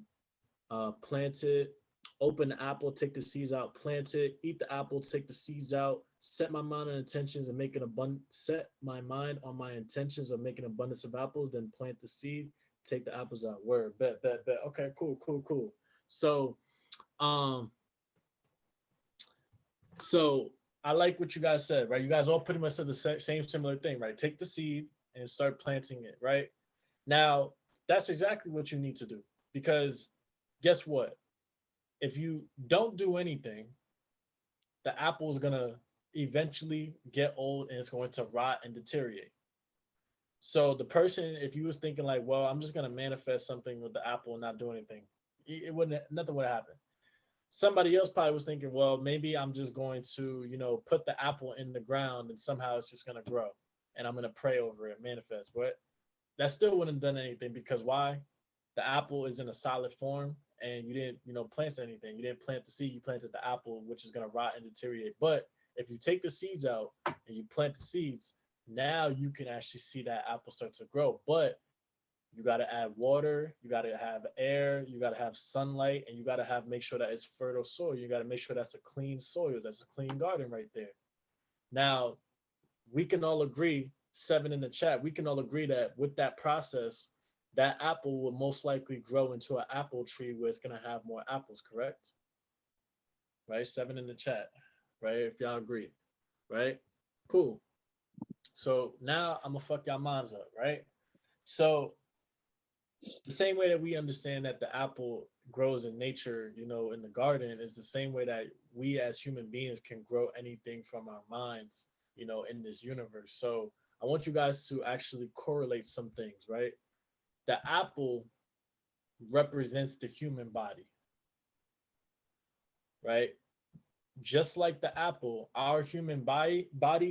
plant it, open the apple, take the seeds out, plant it, eat the apple, take the seeds out, set my mind on intentions and make an abundance, set my mind on my intentions of making abundance of apples, then plant the seed, take the apples out. Word, bet. Okay, cool. So, um, so I like what you guys said, right? You guys all pretty much said the same similar thing, right? Take the seed and start planting it, right? Now, that's exactly what you need to do because guess what? If you don't do anything, the apple is going to eventually get old and it's going to rot and deteriorate. So the person, if you was thinking like, well, I'm just going to manifest something with the apple and not do anything, it wouldn't, nothing would happen. Somebody else probably was thinking, well, maybe I'm just going to, put the apple in the ground and somehow it's just going to grow and I'm going to pray over it, manifest. But that still wouldn't have done anything because why? The apple is in a solid form and you didn't, plant anything. You didn't plant the seed, you planted the apple, which is going to rot and deteriorate. But if you take the seeds out and you plant the seeds, now you can actually see that apple start to grow. But you got to add water, you got to have air, you got to have sunlight, and you got to have make sure that it's fertile soil. You got to make sure that's a clean soil, that's a clean garden right there. Now, we can all agree, 7 in the chat, we can all agree that with that process, that apple will most likely grow into an apple tree where it's going to have more apples, correct? Right? 7 in the chat, right? If y'all agree, right? Cool. So now I'm going to fuck y'all minds up, right? So the same way that we understand that the apple grows in nature, in the garden, is the same way that we as human beings can grow anything from our minds, in this universe. So I want you guys to actually correlate some things, right? The apple represents the human body, right? Just like the apple, our human body,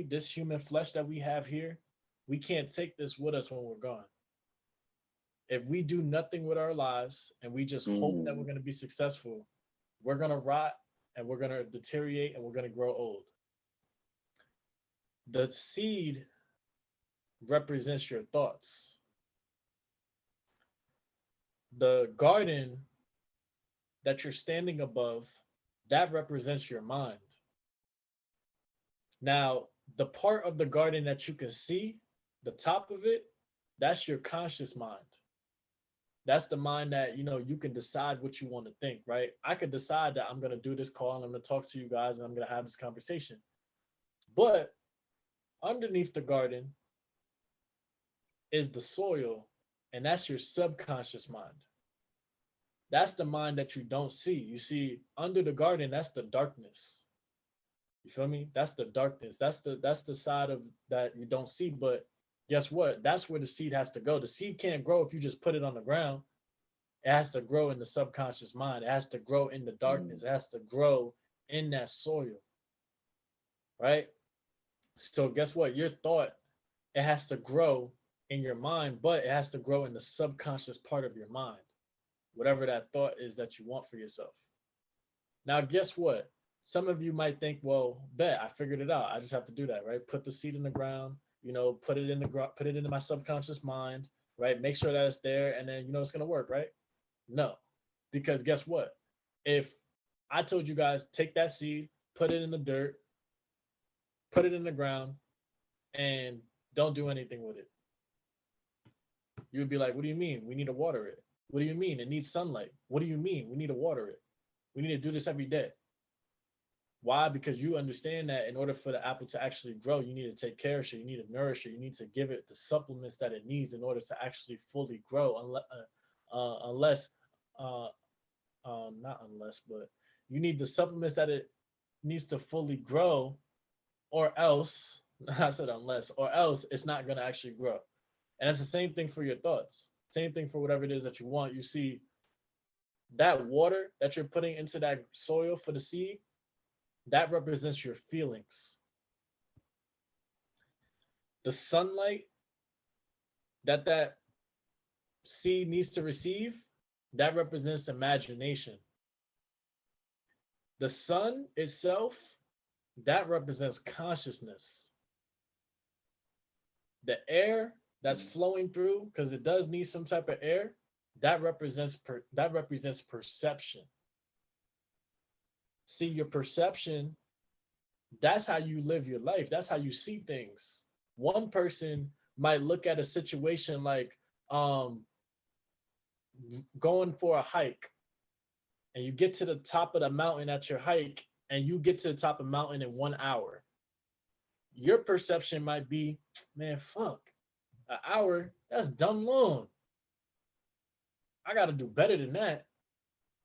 this human flesh that we have here, we can't take this with us when we're gone. If we do nothing with our lives and we just hope that we're going to be successful, we're going to rot and we're going to deteriorate and we're going to grow old. The seed represents your thoughts. The garden that you're standing above, that represents your mind. Now, the part of the garden that you can see, the top of it, that's your conscious mind. That's the mind that, you can decide what you want to think, right? I could decide that I'm going to do this call and I'm going to talk to you guys and I'm going to have this conversation. But underneath the garden is the soil, and that's your subconscious mind. That's the mind that you don't see. You see, under the garden, that's the darkness. You feel me? That's the darkness. That's the side of that you don't see. But guess what? That's where the seed has to go. The seed can't grow if you just put it on the ground. It has to grow in the subconscious mind. It has to grow in the darkness. It has to grow in that soil. Right? So guess what? Your thought, it has to grow in your mind, but it has to grow in the subconscious part of your mind. Whatever that thought is that you want for yourself. Now, guess what? Some of you might think, well, bet I figured it out. I just have to do that, right? Put the seed in the ground, put it in put it into my subconscious mind, right? Make sure that it's there, and then it's gonna work, right? No, because guess what? If I told you guys take that seed, put it in the dirt, put it in the ground, and don't do anything with it, you would be like, what do you mean? We need to water it. What do you mean? It needs sunlight. What do you mean? We need to water it. We need to do this every day. Why? Because you understand that in order for the apple to actually grow, you need to take care of it. You need to nourish it. You need to give it the supplements that it needs in order to actually fully grow. Not unless, but you need the supplements that it needs to fully grow, or else, I said unless, or else it's not going to actually grow. And it's the same thing for your thoughts. Same thing for whatever it is that you want. You see, that water that you're putting into that soil for the seed, that represents your feelings. The sunlight that seed needs to receive, that represents imagination. The sun itself, that represents consciousness. The air that's flowing through, because it does need some type of air, that represents perception. See, your perception, that's how you live your life. That's how you see things. One person might look at a situation like going for a hike, and you get to the top of the mountain at your hike, and you get to the top of the mountain in 1 hour. Your perception might be, man, fuck, an hour, that's dumb long. I got to do better than that.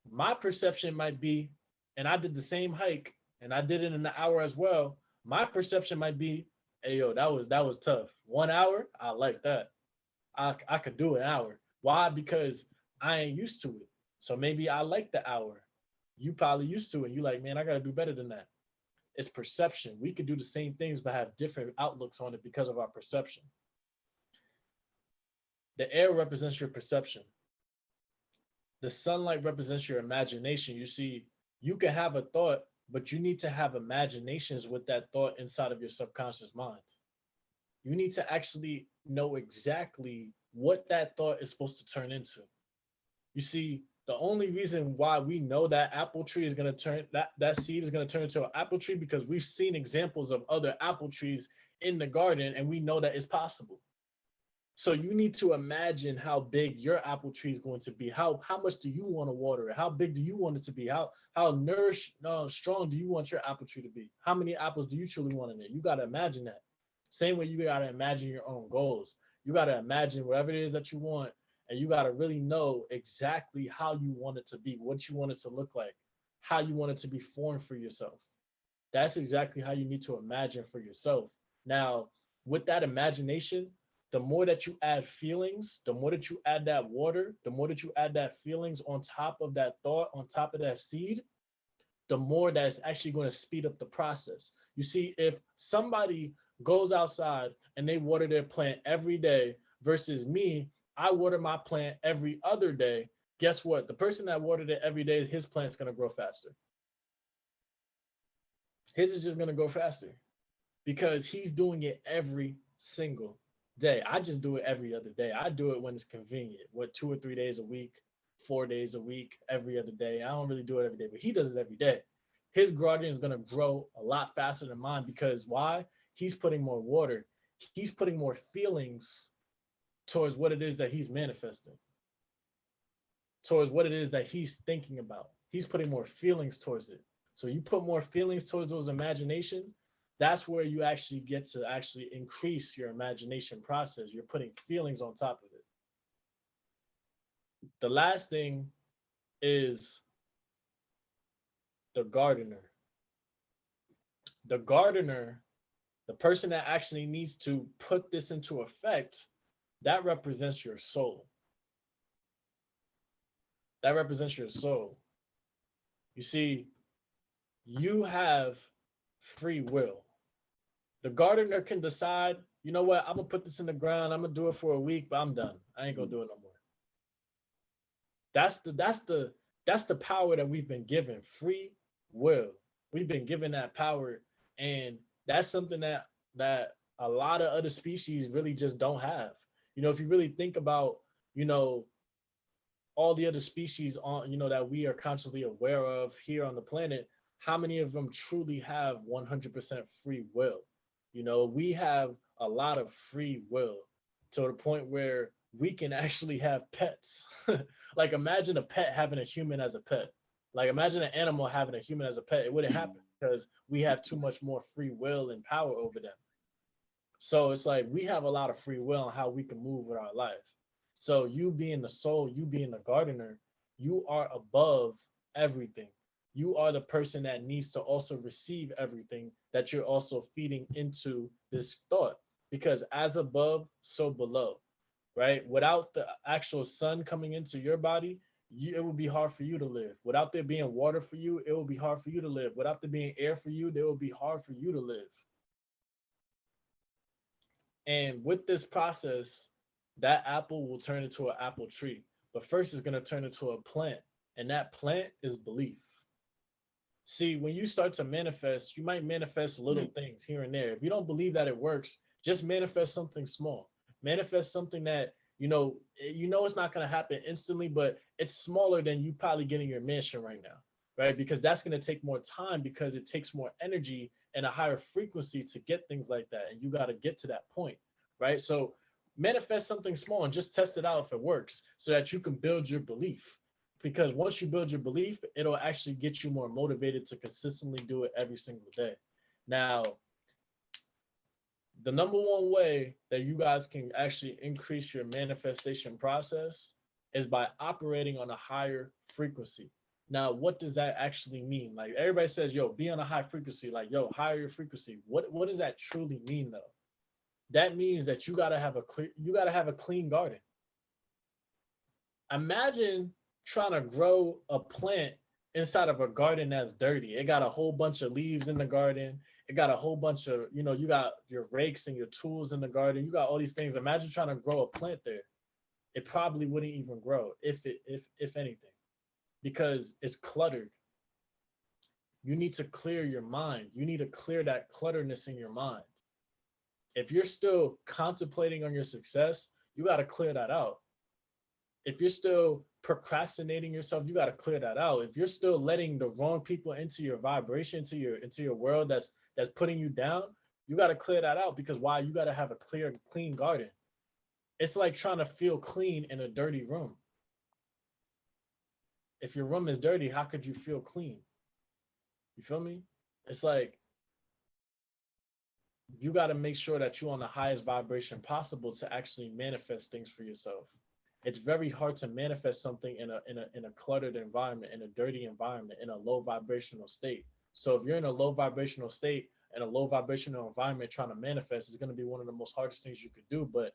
My perception might be, and I did the same hike and I did it in an hour as well. My perception might be, hey, yo, that was tough. 1 hour, I like that. I could do an hour. Why? Because I ain't used to it. So maybe I like the hour. You probably used to it. You like, man, I got to do better than that. It's perception. We could do the same things, but have different outlooks on it because of our perception. The air represents your perception. The sunlight represents your imagination. You see, you can have a thought, but you need to have imaginations with that thought inside of your subconscious mind. You need to actually know exactly what that thought is supposed to turn into. You see, the only reason why we know that apple tree is going to turn, that seed is going to turn into an apple tree, because we've seen examples of other apple trees in the garden, and we know that it's possible. So you need to imagine how big your apple tree is going to be. How much do you want to water it? How big do you want it to be? How strong do you want your apple tree to be? How many apples do you truly want in it? You got to imagine that. Same way you got to imagine your own goals. You got to imagine whatever it is that you want, and you got to really know exactly how you want it to be, what you want it to look like, how you want it to be formed for yourself. That's exactly how you need to imagine for yourself. Now, with that imagination, the more that you add feelings, the more that you add that water, the more that you add that feelings on top of that thought, on top of that seed, the more that's actually going to speed up the process. You see, if somebody goes outside and they water their plant every day versus me, I water my plant every other day, guess what? The person that watered it every day, his plant's going to grow faster. His is just going to grow faster because he's doing it every single day. I just do it every other day. I do it when it's convenient. 2 or 3 days a week, 4 days a week, every other day. I don't really do it every day, but he does it every day. His garden is going to grow a lot faster than mine, because why? He's putting more water. He's putting more feelings towards what it is that he's manifesting. towards what it is that he's thinking about. He's putting more feelings towards it. So you put more feelings towards those imagination, that's where you actually get to actually increase your imagination process. You're putting feelings on top of it. The last thing is the gardener. The gardener, the person that actually needs to put this into effect, that represents your soul. That represents your soul. You see, you have free will. The gardener can decide, you know what, I'm gonna put this in the ground, I'm gonna do it for a week, but I'm done. I ain't gonna do it no more. That's the power that we've been given, free will. We've been given that power, and that's something that a lot of other species really just don't have. If you really think about, you know, all the other species on, that we are consciously aware of here on the planet, how many of them truly have 100% free will? We have a lot of free will to the point where we can actually have pets. Like imagine a pet having a human as a pet. Like imagine an animal having a human as a pet. It wouldn't happen because we have too much more free will and power over them. So it's like we have a lot of free will on how we can move with our life. So you being the soul, you being the gardener, you are above everything. You are the person that needs to also receive everything that you're also feeding into this thought. Because as above, so below, right? Without the actual sun coming into your body, it would be hard for you to live. Without there being water for you, it will be hard for you to live. Without there being air for you, it will be hard for you to live. And with this process, that apple will turn into an apple tree. But first, it's going to turn into a plant. And that plant is belief. See, when you start to manifest, you might manifest little things here and there. If you don't believe that it works, just manifest something small. Manifest something that, it's not going to happen instantly, but it's smaller than you probably getting your mansion right now, right? Because that's going to take more time because it takes more energy and a higher frequency to get things like that. And you got to get to that point, right? So manifest something small and just test it out if it works so that you can build your belief. Because once you build your belief, it'll actually get you more motivated to consistently do it every single day. Now, the number one way that you guys can actually increase your manifestation process is by operating on a higher frequency. Now, what does that actually mean? Like everybody says, yo, be on a high frequency, like, yo, higher your frequency. What does that truly mean though? That means that you gotta have a clean garden. Imagine trying to grow a plant inside of a garden that's dirty. It got a whole bunch of leaves in the garden. It got a whole bunch of, you got your rakes and your tools in the garden. You got all these things. Imagine trying to grow a plant there. It probably wouldn't even grow if anything, because it's cluttered. You need to clear your mind. You need to clear that clutterness in your mind. If you're still contemplating on your success, you got to clear that out. If you're still procrastinating yourself, you got to clear that out. If you're still letting the wrong people into your vibration, into your world that's putting you down, you got to clear that out. Because why? You got to have a clean garden. It's like trying to feel clean in a dirty room. If your room is dirty, how could you feel clean? You feel me? It's like you got to make sure that you're on the highest vibration possible to actually manifest things for yourself. It's very hard to manifest something in a cluttered environment, in a dirty environment, in a low vibrational state. So if you're in a low vibrational state and a low vibrational environment trying to manifest, it's going to be one of the most hardest things you could do. But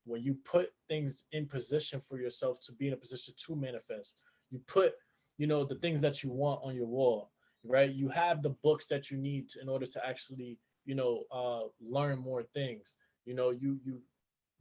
when you put things in position for yourself to be in a position to manifest, you put, the things that you want on your wall, right? You have the books that you need in order to actually, learn more things. You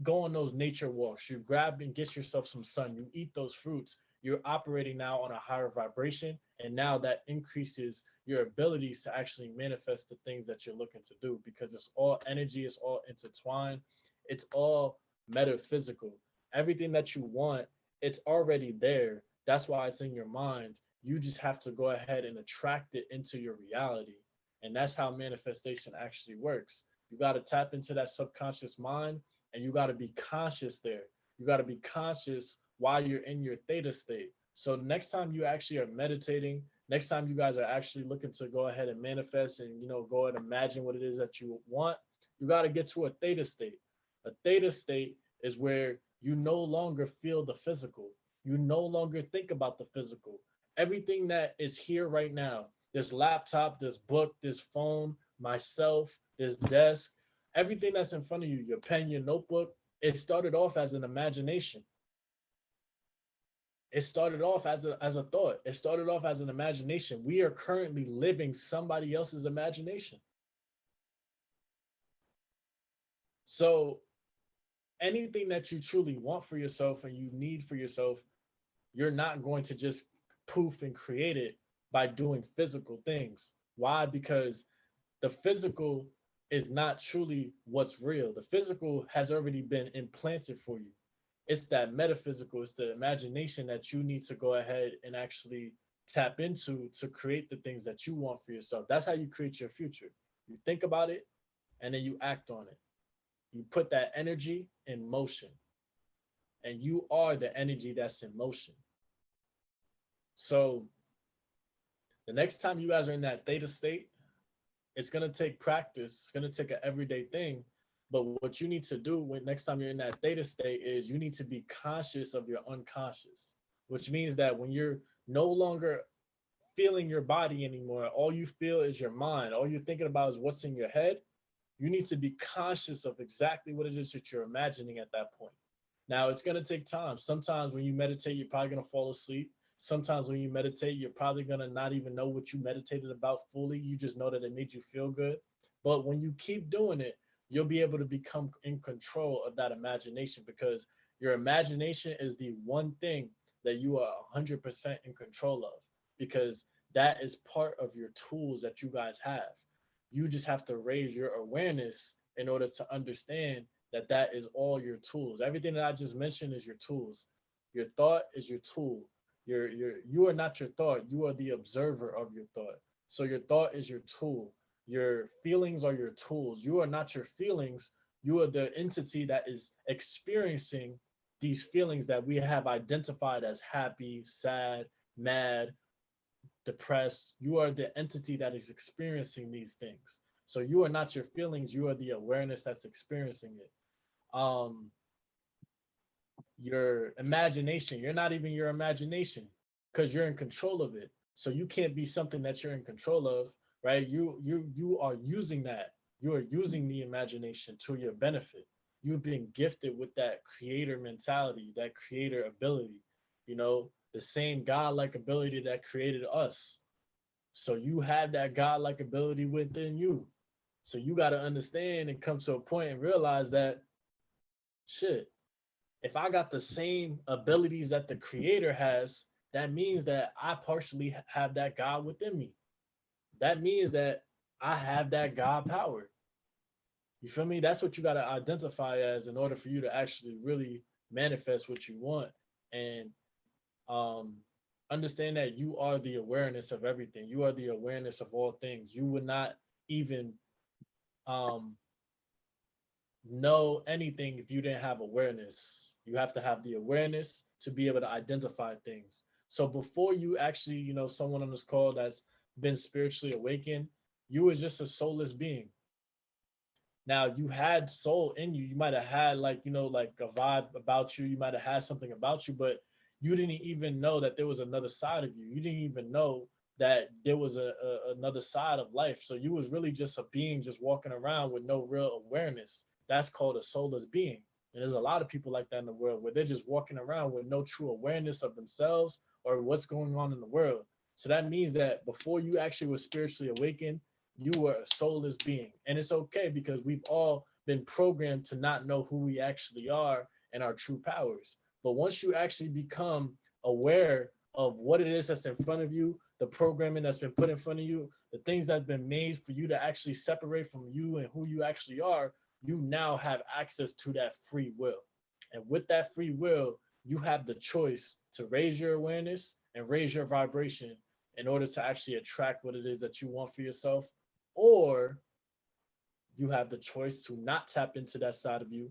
go on those nature walks, you grab and get yourself some sun, you eat those fruits, you're operating now on a higher vibration. And now that increases your abilities to actually manifest the things that you're looking to do, because it's all energy, it's all intertwined, it's all metaphysical. Everything that you want, it's already there. That's why it's in your mind. You just have to go ahead and attract it into your reality. And that's how manifestation actually works. You got to tap into that subconscious mind, and you got to be conscious there. You got to be conscious while you're in your theta state. So next time you actually are meditating, next time you guys are actually looking to go ahead and manifest and go ahead and imagine what it is that you want, you got to get to a theta state. A theta state is where you no longer feel the physical. You no longer think about the physical. Everything that is here right now, this laptop, this book, this phone, myself, this desk, everything that's in front of you, your pen, your notebook, it started off as an imagination. It started off as a thought. It started off as an imagination. We are currently living somebody else's imagination. So anything that you truly want for yourself and you need for yourself, you're not going to just poof and create it by doing physical things. Why? Because the physical is not truly what's real. The physical has already been implanted for you. It's that metaphysical, it's the imagination that you need to go ahead and actually tap into to create the things that you want for yourself. That's how you create your future. You think about it and then you act on it. You put that energy in motion, and you are the energy that's in motion. So the next time you guys are in that theta state, it's going to take practice. It's going to take an everyday thing. But what you need to do when next time you're in that theta state is you need to be conscious of your unconscious, which means that when you're no longer feeling your body anymore, all you feel is your mind. All you're thinking about is what's in your head. You need to be conscious of exactly what it is that you're imagining at that point. Now, it's going to take time. Sometimes when you meditate, you're probably going to fall asleep. Sometimes when you meditate, you're probably going to not even know what you meditated about fully. You just know that it made you feel good. But when you keep doing it, you'll be able to become in control of that imagination, because your imagination is the one thing that you are 100% in control of, because that is part of your tools that you guys have. You just have to raise your awareness in order to understand that that is all your tools. Everything that I just mentioned is your tools. Your thought is your tool. You are not your thought. You are the observer of your thought. So your thought is your tool. Your feelings are your tools. You are not your feelings. You are the entity that is experiencing these feelings that we have identified as happy, sad, mad, depressed. You are the entity that is experiencing these things. So you are not your feelings. You are the awareness that's experiencing it. Um, your imagination, you're not even your imagination, because you're in control of it. So you can't be something that you're in control of, right? You are using that. You are using the imagination to your benefit. You've been gifted with that creator mentality, that creator ability, the same godlike ability that created us. So you have that godlike ability within you. So you got to understand and come to a point and realize that, shit, if I got the same abilities that the creator has, that means that I partially have that God within me. That means that I have that God power. You feel me? That's what you got to identify as in order for you to actually really manifest what you want. And um, understand that you are the awareness of everything. You are the awareness of all things. You would not even um, know anything if you didn't have awareness. You have to have the awareness to be able to identify things. So before you actually, someone on this call that's been spiritually awakened, you were just a soulless being. Now you had soul in you. You might have had like a vibe about you. You might have had something about you, but you didn't even know that there was another side of you. You didn't even know that there was another side of life. So you was really just a being just walking around with no real awareness. That's called a soulless being. And there's a lot of people like that in the world where they're just walking around with no true awareness of themselves or what's going on in the world. So that means that before you actually were spiritually awakened, you were a soulless being. And it's okay, because we've all been programmed to not know who we actually are and our true powers. But once you actually become aware of what it is that's in front of you, the programming that's been put in front of you, the things that have been made for you to actually separate from you and who you actually are, you now have access to that free will. And with that free will, you have the choice to raise your awareness and raise your vibration in order to actually attract what it is that you want for yourself. Or you have the choice to not tap into that side of you,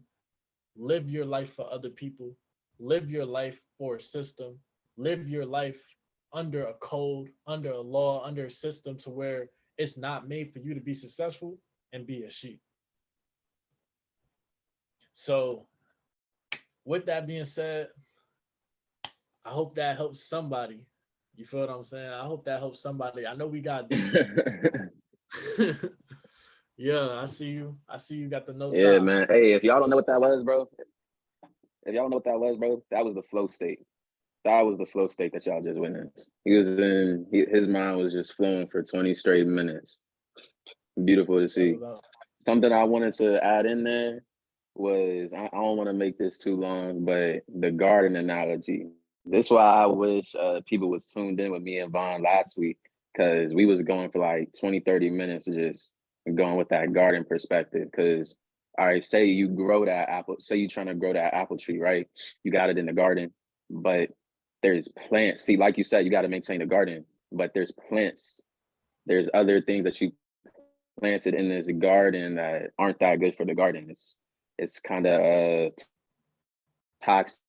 live your life for other people, live your life for a system, live your life under a code, under a law, under a system to where it's not made for you to be successful and be a sheep. So, with that being said, I hope that helps somebody. You feel what I'm saying? I hope that helps somebody. I know we got deep. Yeah, I see you. I see you got the notes Yeah, out. man. Hey, if y'all don't know what that was, bro, if y'all don't know what that was, bro, that was the flow state. That was the flow state that y'all just witnessed. He was in, his mind was just flowing for 20 straight minutes. Beautiful to see. Something I wanted to add in there was, I don't want to make this too long, but the garden analogy. This is why I wish people was tuned in with me and Vaughn last week, because we was going for like 20, 30 minutes just going with that garden perspective. Because, all right, say you grow that apple, say you're trying to grow that apple tree, right? You got it in the garden, but there's plants. See, like you said, you got to maintain the garden, but there's plants. There's other things that you planted in this garden that aren't that good for the garden. It's kind of toxic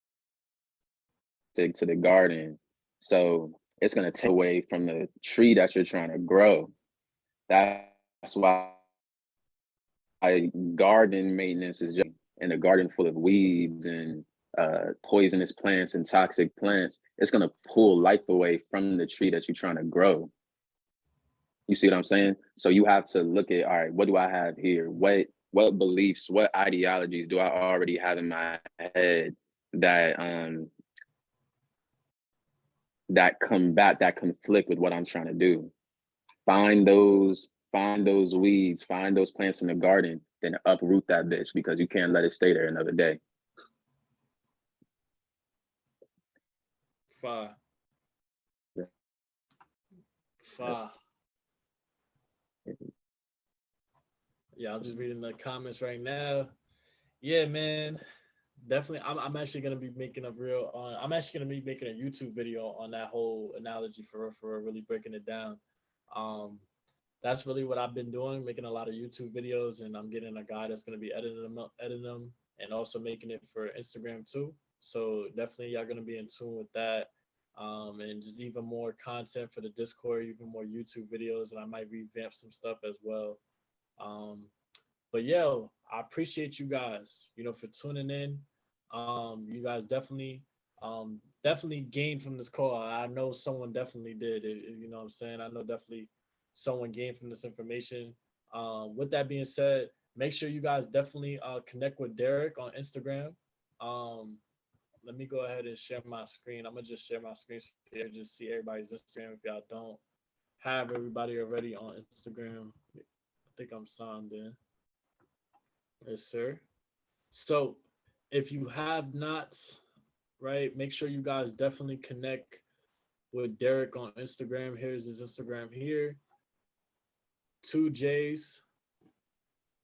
to the garden. So it's going to take away from the tree that you're trying to grow. That's why garden maintenance is just in a garden full of weeds and poisonous plants and toxic plants. It's going to pull life away from the tree that you're trying to grow. You see what I'm saying? So you have to look at, all right, what do I have here? What beliefs, what ideologies do I already have in my head that that conflict with what I'm trying to do? Find those weeds, find those plants in the garden, then uproot that bitch, because you can't let it stay there another day. Fire. Fire. Yeah, I'm just reading the comments right now. Yeah, man. Definitely. I'm actually gonna be making a real I'm actually gonna be making a YouTube video on that whole analogy for really breaking it down. Um that's really what I've been doing, making a lot of YouTube videos, and I'm getting a guy that's gonna be editing them, and also making it for Instagram too. So definitely y'all gonna be in tune with that. And just even more content for the Discord, even more YouTube videos, and I might revamp some stuff as well. Um, but yo, I appreciate you guys, for tuning in. You guys definitely gained from this call. I know someone definitely did. You know what I'm saying? I know definitely someone gained from this information. With that being said, make sure you guys definitely connect with Derek on Instagram. Um, Let me go ahead and share my screen. I'm gonna just share my screen so you can just see everybody's Instagram if y'all don't have everybody already on Instagram. I think I'm signed in. Yes, sir. So if you have not, right, make sure you guys definitely connect with Derek on Instagram. Here's his Instagram here. Two J's,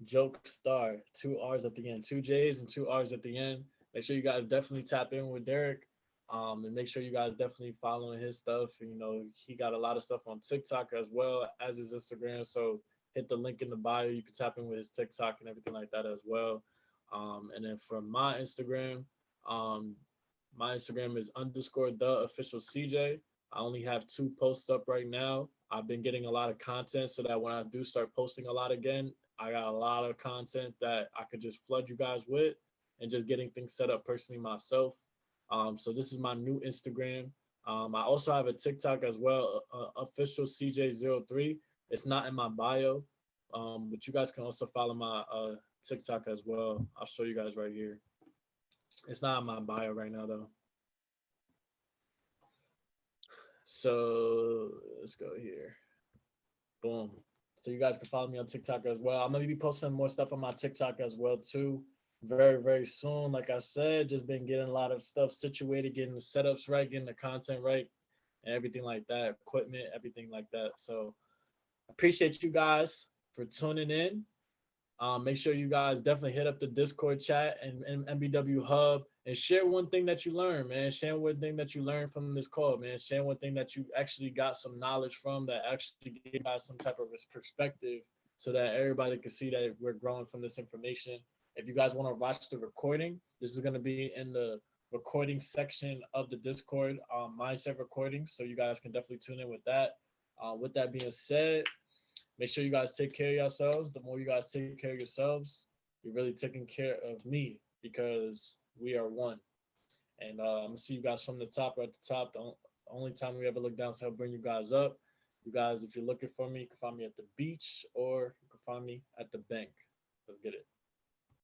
JokeStarr. Two R's at the end. Two J's and two R's at the end. Make sure you guys definitely tap in with Derek. And make sure you guys definitely following his stuff. He got a lot of stuff on TikTok as well as his Instagram. So hit the link in the bio. You can tap in with his TikTok and everything like that as well. And then for um, my Instagram is _ the official CJ. I only have 2 posts up right now. I've been getting a lot of content so that when I do start posting a lot again, I got a lot of content that I could just flood you guys with, and just getting things set up personally myself. So this is my new Instagram. I also have a TikTok as well, official CJ03. It's not in my bio, but you guys can also follow my TikTok as well. I'll show you guys right here. It's not in my bio right now though. So let's go here. Boom. So you guys can follow me on TikTok as well. I'm gonna be posting more stuff on my TikTok as well too, very very soon. Like I said, just been getting a lot of stuff situated, getting the setups right, getting the content right, and everything like that, equipment, everything like that. So appreciate you guys for tuning in. Make sure you guys definitely hit up the Discord chat and MBW Hub and share one thing that you learned, man. Share one thing that you learned from this call, man. Share one thing that you actually got some knowledge from, that actually gave you guys some type of perspective, so that everybody can see that we're growing from this information. If you guys want to watch the recording, this is going to be in the recording section of the Discord, Mindset Recordings. So you guys can definitely tune in with that. With that being said, make sure you guys take care of yourselves. The more you guys take care of yourselves, you're really taking care of me because we are one. And I'm gonna see you guys from the top or at the top. The only time we ever look down is to help bring you guys up. You guys, if you're looking for me, you can find me at the beach or you can find me at the bank.